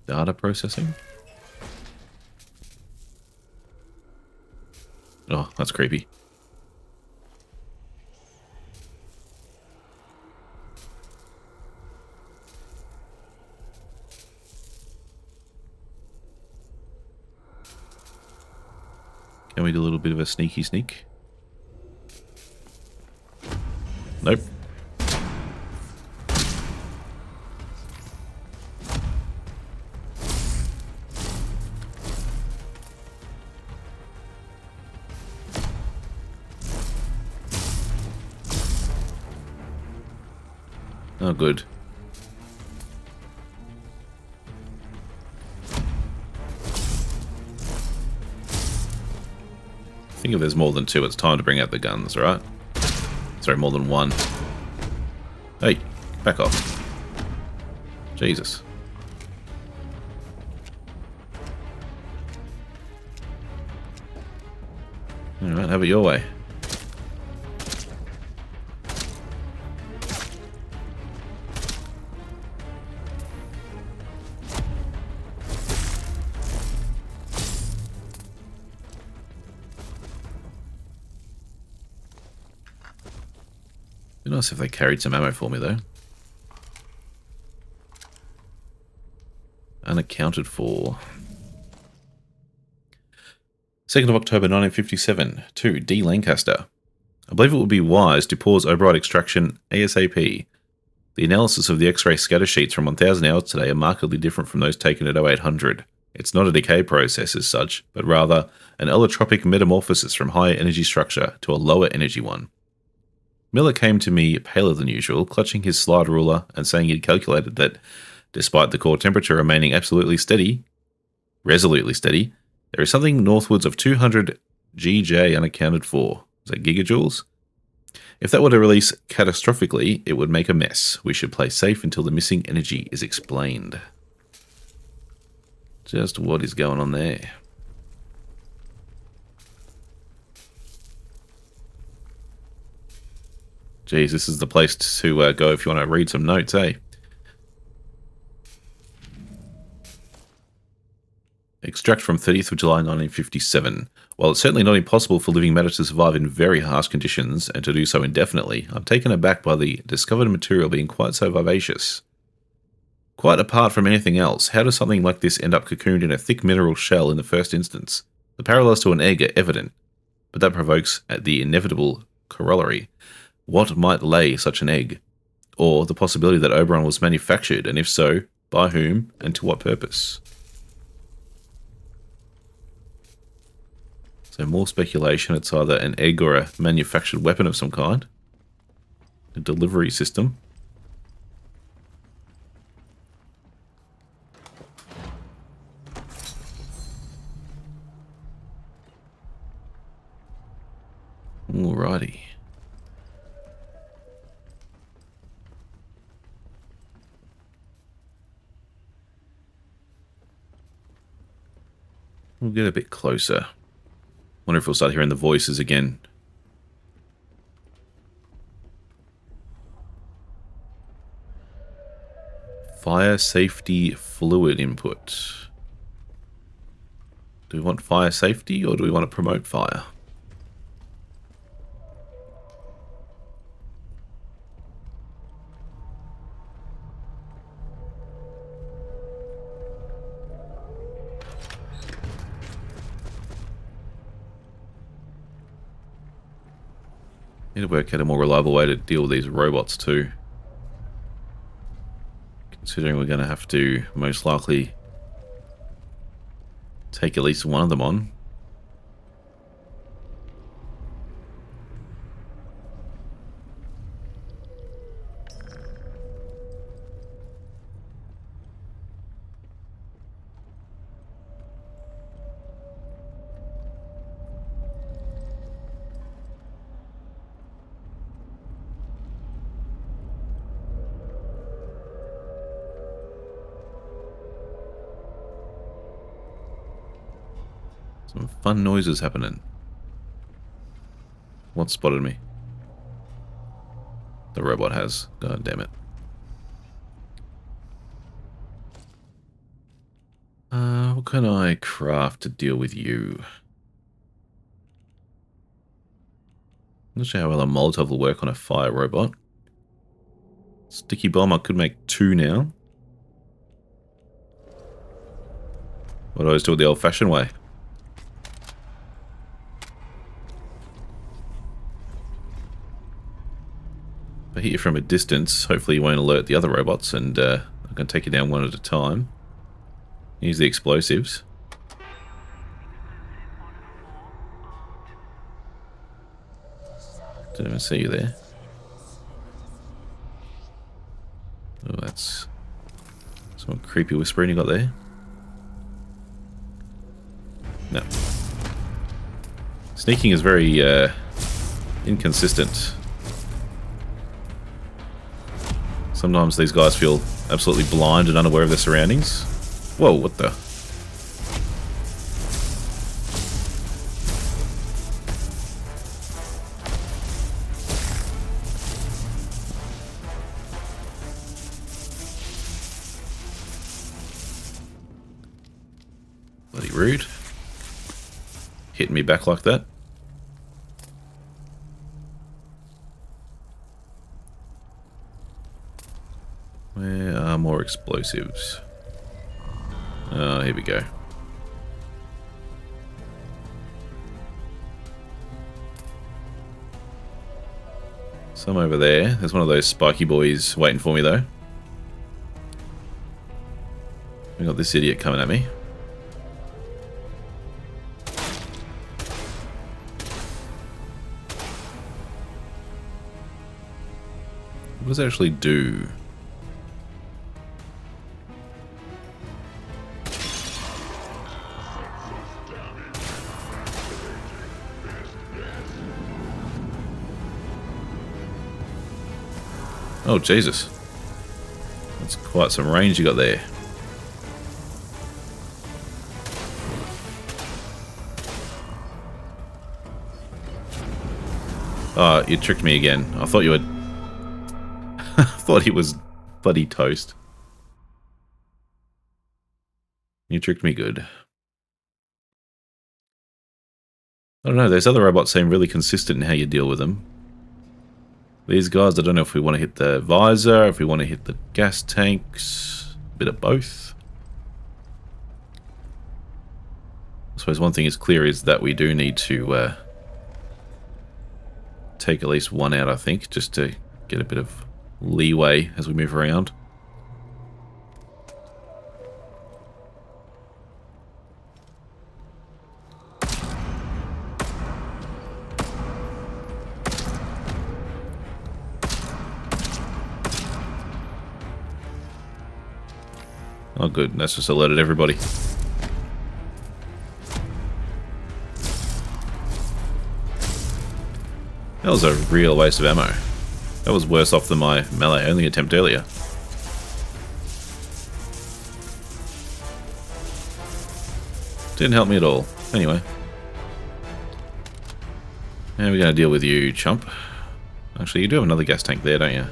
Data processing. Oh, that's creepy. Can we do a little bit of a sneaky sneak? Nope. Oh, good. I think if there's more than 2, it's time to bring out the guns, right? Sorry, more than 1. Hey, back off. Jesus. Alright, have it your way. Be nice if they carried some ammo for me, though. Unaccounted for. 2nd of October 1957, to D. Lancaster. I believe it would be wise to pause override extraction ASAP. The analysis of the X-ray scatter sheets from 1000 hours today are markedly different from those taken at 0800. It's not a decay process as such, but rather an allotropic metamorphosis from higher energy structure to a lower energy one. Miller came to me paler than usual, clutching his slide ruler and saying he'd calculated that, despite the core temperature remaining absolutely steady, resolutely steady, there is something northwards of 200 GJ unaccounted for. Is that gigajoules? If that were to release catastrophically, it would make a mess. We should play safe until the missing energy is explained. Just what is going on there? Geez, this is the place to go if you want to read some notes, eh? Extract from 30th of July 1957. While it's certainly not impossible for living matter to survive in very harsh conditions and to do so indefinitely, I'm taken aback by the discovered material being quite so vivacious. Quite apart from anything else, how does something like this end up cocooned in a thick mineral shell in the first instance? The parallels to an egg are evident, but that provokes the inevitable corollary. What might lay such an egg? Or the possibility that Oberon was manufactured, and if so, by whom and to what purpose? So more speculation, it's either an egg or a manufactured weapon of some kind. A delivery system. Alrighty. We'll get a bit closer. Wonder if we'll start hearing the voices again. Fire safety fluid input. Do we want fire safety or do we want to promote fire? Need to work out a more reliable way to deal with these robots too. Considering we're going to have to most likely take at least one of them on. Some fun noises happening. What spotted me? The robot has. God damn it. What can I craft to deal with you? Not sure how well a Molotov will work on a fire robot. Sticky bomb, I could make 2 now. What do I always do it the old-fashioned way? If I hit you from a distance, hopefully you won't alert the other robots, and I can take you down one at a time. Use the explosives. Didn't even see you there. Oh, that's some creepy whispering you got there. No. Sneaking is very inconsistent. Sometimes these guys feel absolutely blind and unaware of their surroundings. Whoa, what the? Bloody rude. Hitting me back like that. Where are more explosives? Oh, here we go. Some over there. There's one of those spiky boys waiting for me, though. We got this idiot coming at me. What does it actually do? Oh, Jesus. That's quite some range you got there. Oh, you tricked me again. I thought you had... I thought he was bloody toast. You tricked me good. I don't know, those other robots seem really consistent in how you deal with them. These guys, I don't know if we want to hit the visor, if we want to hit the gas tanks, a bit of both. I suppose one thing is clear is that we do need to take at least one out, I think, just to get a bit of leeway as we move around. Oh good, that's just alerted everybody. That was a real waste of ammo. That was worse off than my melee only attempt earlier. Didn't help me at all. Anyway. How are we going to deal with you, chump? Actually, you do have another gas tank there, don't you?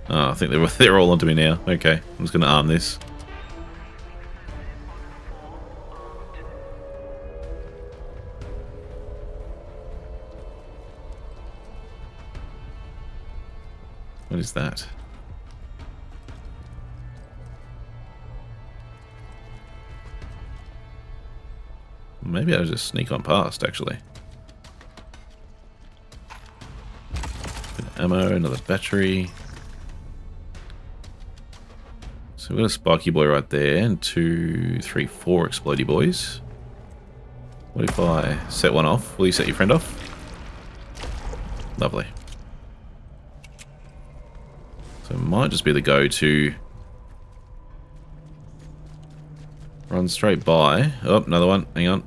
Oh, I think they're all onto me now. Okay, I'm just going to arm this. What is that? Maybe I'll just sneak on past, actually. Bit of ammo, another battery. So we've got a spiky boy right there, and 2, 3, 4 explodey boys. What if I set one off? Will you set your friend off? Lovely. So it might just be the go to run straight by. Oh, another one. Hang on.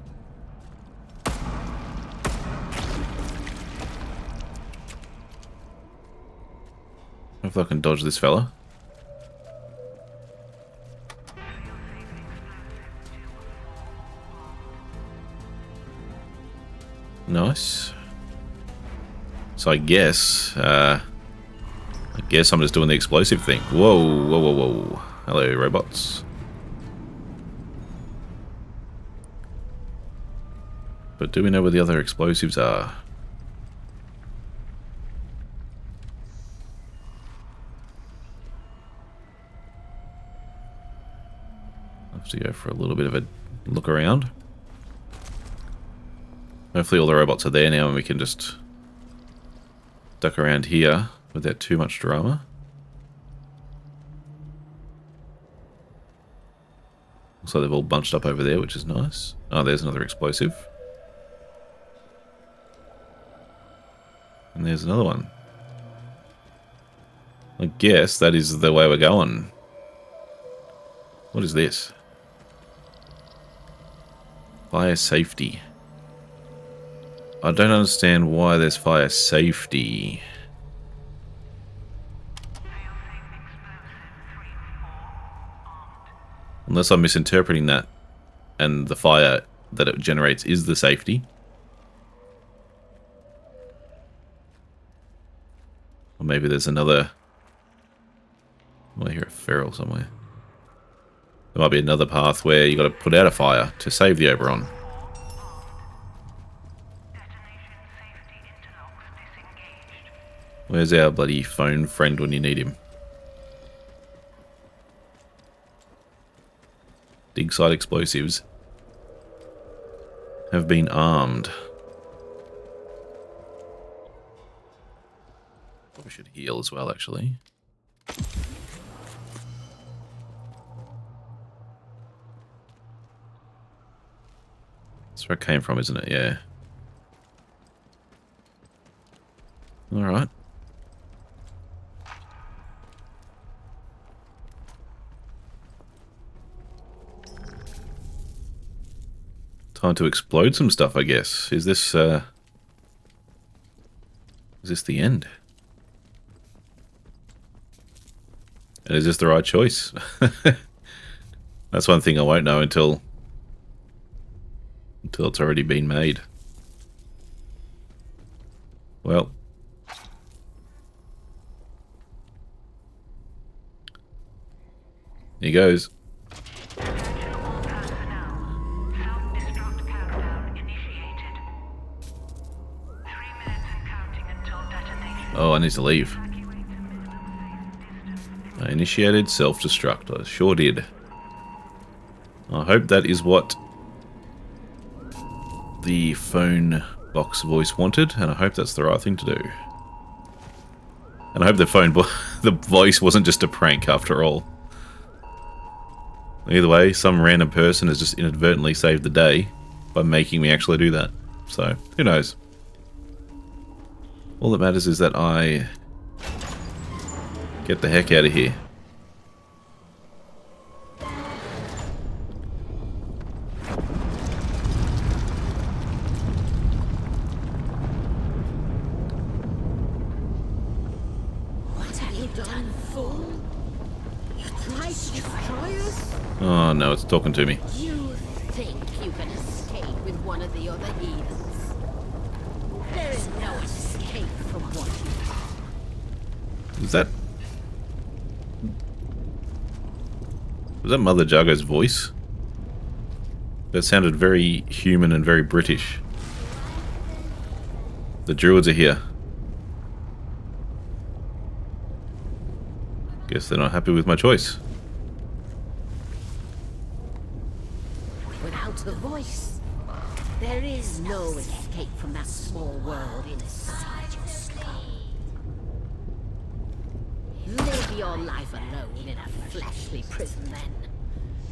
Hopefully I can dodge this fella. Nice. So I guess I'm just doing the explosive thing. Whoa, whoa, whoa, whoa. Hello, robots. But do we know where the other explosives are? I'll have to go for a little bit of a look around. Hopefully all the robots are there now and we can just duck around here without too much drama. Looks like they've all bunched up over there, which is nice. Oh, there's another explosive. And there's another one. I guess that is the way we're going. What is this? Fire safety. I don't understand why there's fire safety. Unless I'm misinterpreting that, and the fire that it generates is the safety. Or maybe there's another... Oh, I hear a feral somewhere. There might be another path where you got to put out a fire to save the Oberon. Where's our bloody phone friend when you need him? Dig site explosives have been armed. Probably should heal as well, actually. That's where it came from, isn't it? Yeah. Alright. Time to explode some stuff, I guess. Is this the end? And is this the right choice? That's one thing I won't know until it's already been made. Well. Here goes. Oh, I need to leave. I initiated self-destruct. I sure did. I hope that is what the phone box voice wanted, and I hope that's the right thing to do. And I hope the voice wasn't just a prank after all. Either way, some random person has just inadvertently saved the day by making me actually do that. So, who knows? All that matters is that I get the heck out of here. What have you done, fool? You tried to destroy us? Oh no, it's talking to me. You think you can escape with one of the other heathens? There is no escape from what you are. Is that... Was that Mother Jago's voice? That sounded very human and very British. The druids are here. Guess they're not happy with my choice. Without the voice, there is no escape from that small world inside your skull. Live your life alone in a fleshly prison then.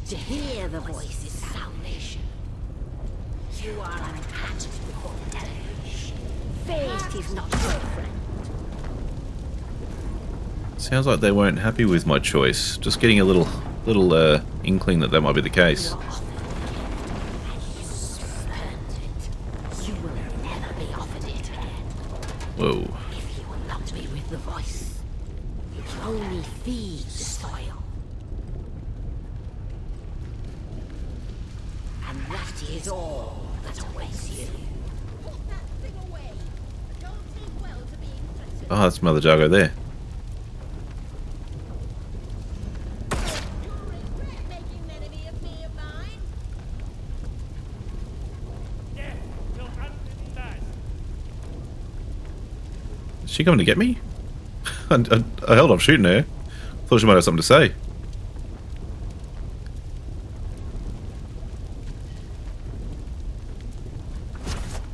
To hear the voice is salvation. You are unmatched before the devilish. Fate is not your friend. Sounds like they weren't happy with my choice. Just getting a little inkling that might be the case. You will never be offered it again. Whoa. If you will not be with the voice, you can only feed the soil. And that is all that awaits you. Put that thing away. Don't take well to being threatened. Oh, that's Mother Jago there. You'll regret making an enemy of me of mine. Is she coming to get me? I held off shooting her. Thought she might have something to say.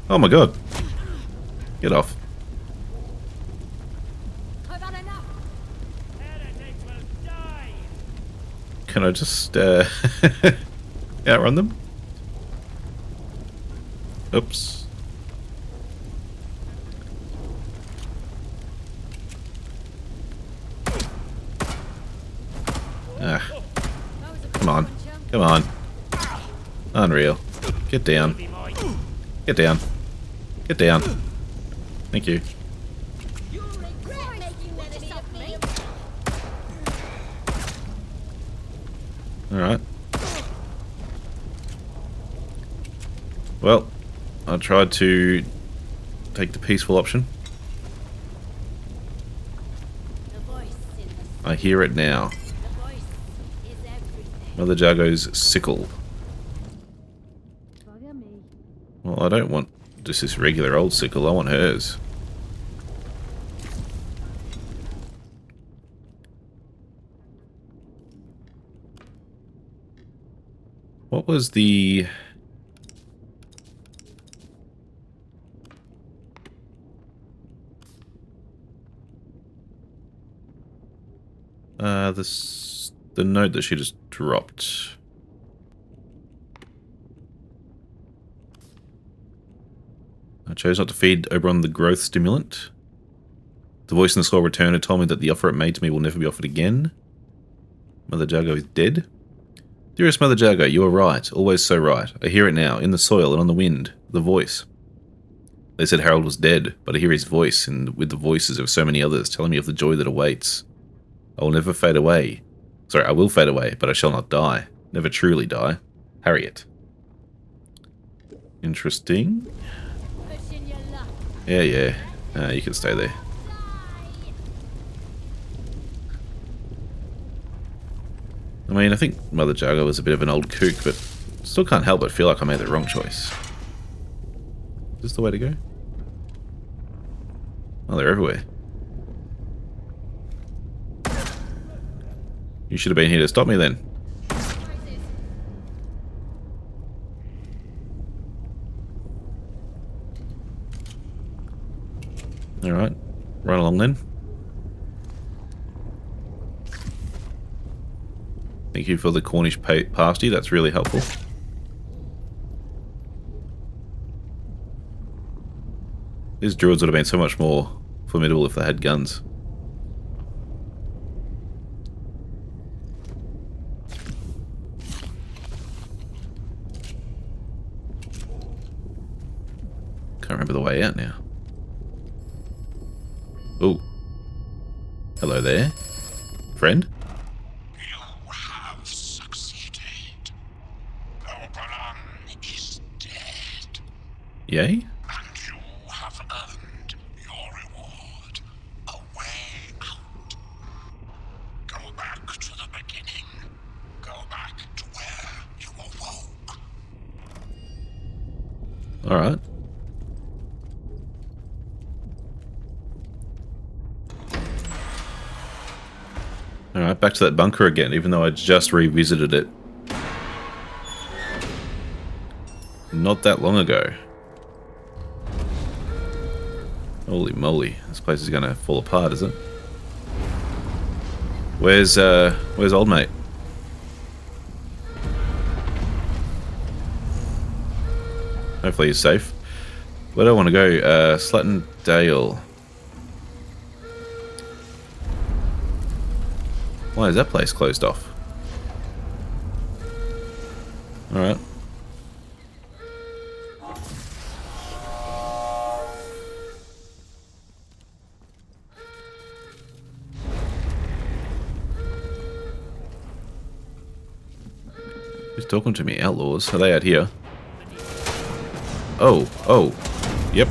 Oh my god. Get off. I've had enough. Can I just outrun them? Oops. Ah. Come on. Come on. Unreal. Get down. Get down. Get down. Thank you. You'll regret making an enemy of me. Alright. Well, I tried to take the peaceful option. The voice in the I hear it now. voice is everything. Mother Jago's sickle. Bugger me. Well, I don't want just this regular old sickle. I want hers. What was the... the note that she just dropped. I chose not to feed Oberon the growth stimulant. The voice in the skull returned and told me that the offer it made to me will never be offered again. Mother Jago is dead. Dearest Mother Jago, you are right. Always so right. I hear it now, in the soil and on the wind. The voice. They said Harold was dead, but I hear his voice, and with the voices of so many others, telling me of the joy that awaits. I will never fade away. Sorry, I will fade away, but I shall not die. Never truly die. Harriet. Interesting. Yeah. You can stay there. I mean, I think Mother Jago was a bit of an old kook, but still can't help but feel like I made the wrong choice. Is this the way to go? Oh, they're everywhere. You should have been here to stop me then. Alright, run along then. Thank you for the Cornish pasty, that's really helpful. These druids would have been so much more formidable if they had guns. Can't remember the way out now. Oh. Hello there. Friend? You have succeeded. Oberon is dead. Yay? And you have earned your reward. A way out. Go back to the beginning. Go back to where you awoke. Alright. Alright, back to that bunker again, even though I just revisited it. Not that long ago. Holy moly, this place is gonna fall apart, is it? Where's old mate? Hopefully he's safe. Where do I want to go? Slatton Dale. Why is that place closed off? Alright. Who's talking to me? Outlaws? Are they out here? Oh. Yep.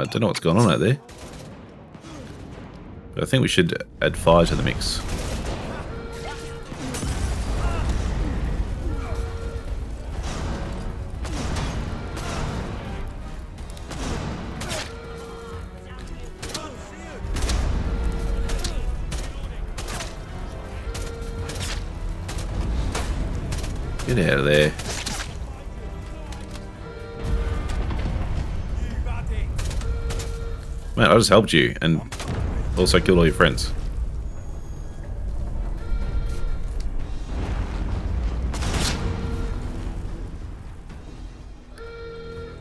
Don't know what's going on out there. But I think we should add fire to the mix. Get out of there. Man, I just helped you and also killed all your friends.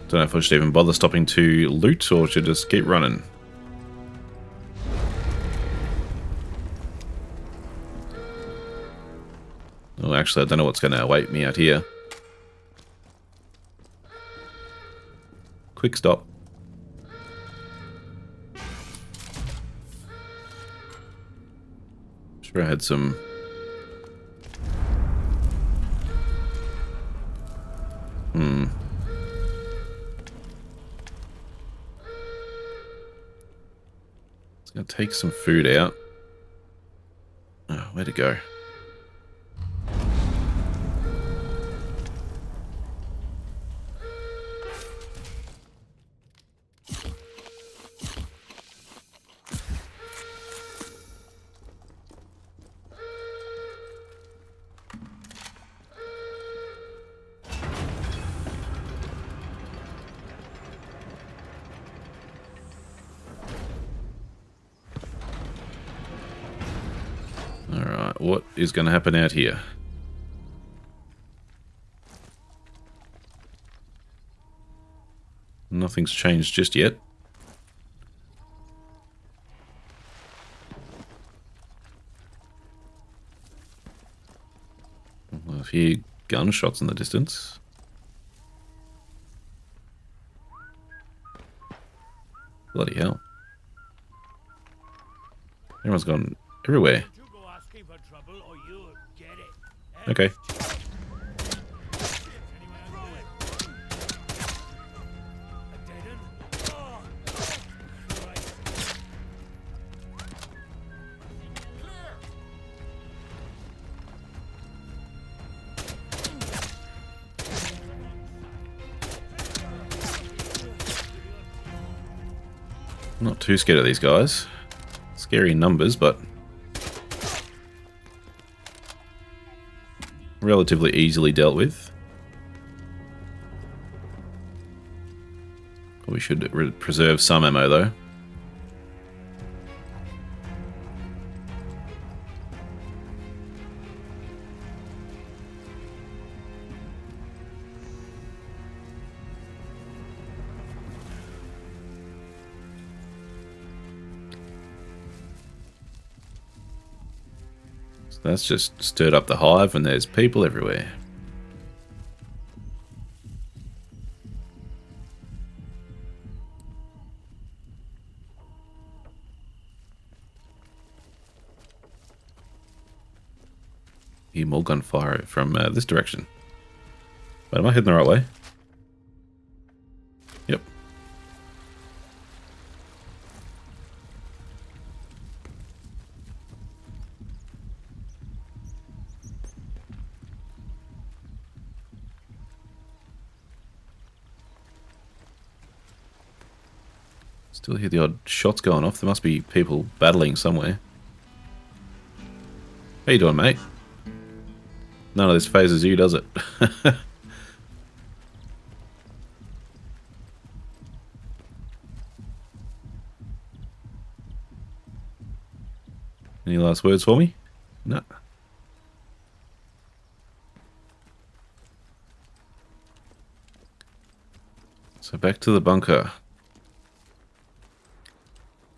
Don't know if I should even bother stopping to loot or should just keep running. Oh, actually, I don't know what's going to await me out here. Quick stop. Sure, I had some. It's going to take some food out. Oh, where'd it go? what is going to happen out here? Nothing's changed just yet. A few gunshots in the distance. Bloody hell. Everyone's gone everywhere. Okay. Not too scared of these guys. Scary in numbers, but relatively easily dealt with. We should preserve some ammo though. That's just stirred up the hive and there's people everywhere. Hear more gunfire from this direction. But am I heading the right way? Yep. Still hear the odd shots going off. There must be people battling somewhere. How you doing, mate? None of this phases you, does it? Any last words for me? No. So back to the bunker.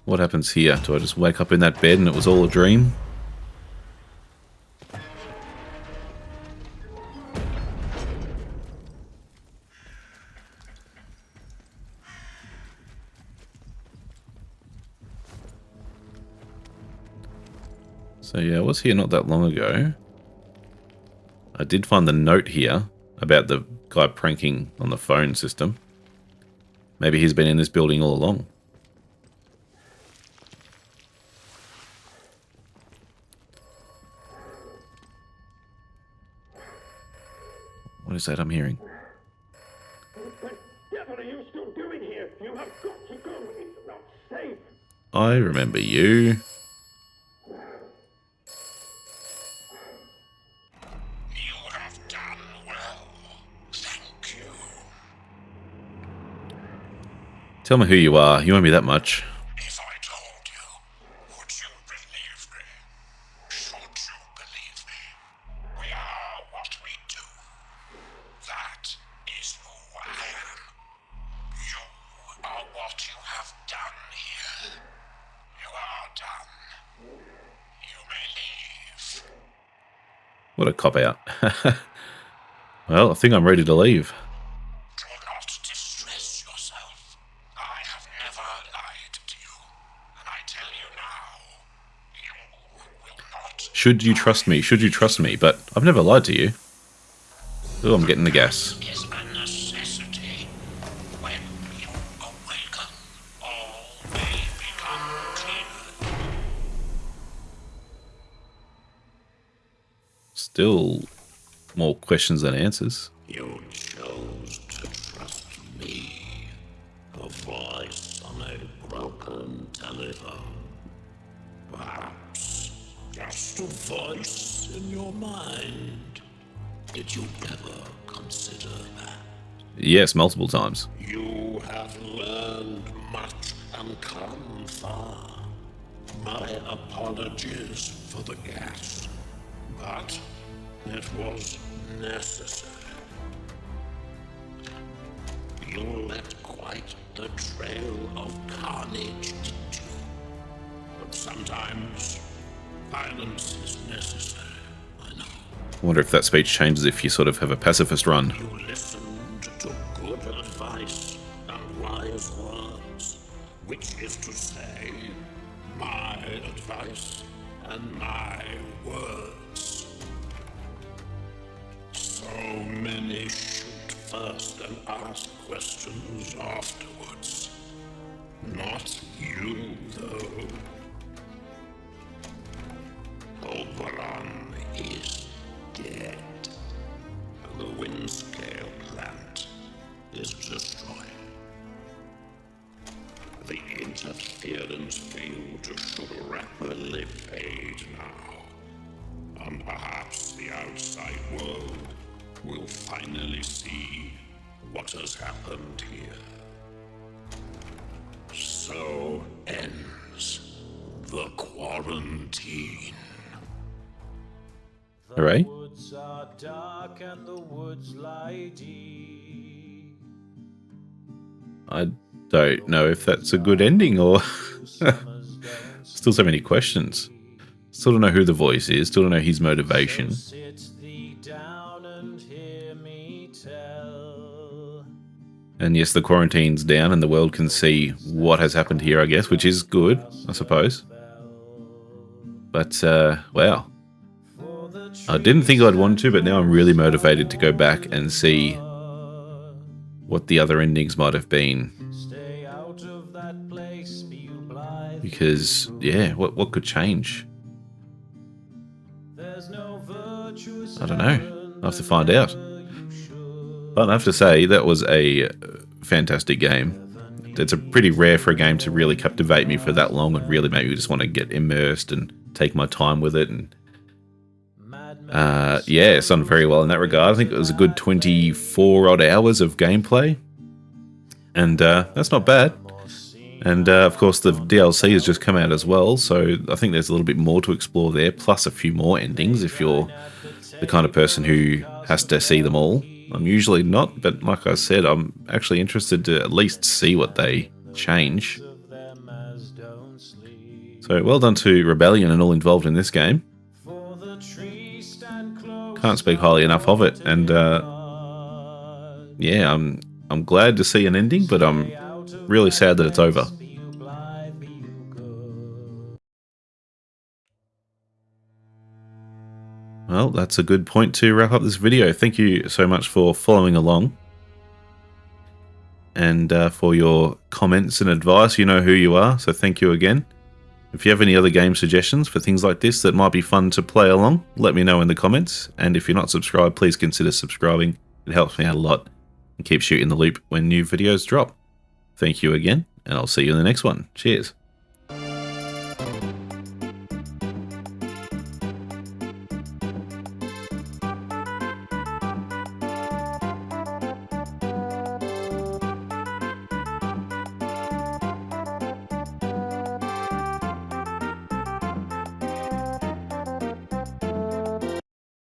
What happens here? Do I just wake up in that bed and it was all a dream? So yeah, I was here not that long ago. I did find the note here about the guy pranking on the phone system. Maybe he's been in this building all along. What is that I'm hearing? What the devil are you still doing here? You have got to go. It's not safe. I remember you. You have done well. Thank you. Tell me who you are. You owe me that much. If I told you, would you believe me? Should you believe me? We are what we do. That is who I am. You are what you have done here. You are done. You may leave. What a cop-out. Well, I think I'm ready to leave. Do not distress yourself. I have never lied to you. And I tell you now, you will not. Should you trust me? Should you trust me? But I've never lied to you. Oh, I'm getting the gas. Is a necessity. When you awaken, all may become clear. Still more questions than answers. You chose to trust me, a voice on a broken telephone. Perhaps just a voice in your mind. Did you ever consider that? Yes, multiple times. You have learned much and come far. My apologies for the gas. but it was necessary. You left quite the trail of carnage, didn't you? But sometimes violence is necessary, I know. I wonder if that speech changes if you sort of have a pacifist run. You listened to good advice and wise words, which is to say, my advice and my words. So many shoot first and ask questions afterwards. Not you, though. Oberon is dead. The Windscale plant is destroyed. The interference field should rapidly fade now. And perhaps the outside world will finally see what has happened here. So ends the quarantine. All right. The woods are dark and the woods lie deep. I don't know if that's a good ending or still so many questions. Still don't know who the voice is. Still don't know his motivation. Sit thee down and hear me tell. And yes, the quarantine's down and the world can see what has happened here, I guess, which is good, I suppose. But, wow. I didn't think I'd want to, but now I'm really motivated to go back and see what the other endings might have been. Stay out of that place, be you blithe. Because, yeah, what could change? There's no virtuous I don't know. I'll have to find out. But I have to say, that was a fantastic game. It's a pretty rare for a game to really captivate me for that long and really make me just want to get immersed and take my time with it. And yeah, it's done very well in that regard. I think it was a good 24 odd hours of gameplay. And that's not bad. And of course the DLC has just come out as well, so I think there's a little bit more to explore there, plus a few more endings if you're the kind of person who has to see them all. I'm usually not, but like I said, I'm actually interested to at least see what they change. So well done to Rebellion and all involved in this game. Can't speak highly enough of it, and yeah, I'm glad to see an ending, but I'm really sad that it's over. Well, that's a good point to wrap up this video. Thank you so much for following along and for your comments and advice. You know who you are, so thank you again. If you have any other game suggestions for things like this that might be fun to play along, let me know in the comments. And if you're not subscribed, please consider subscribing. It helps me out a lot and keeps you in the loop when new videos drop. Thank you again, and I'll see you in the next one. Cheers.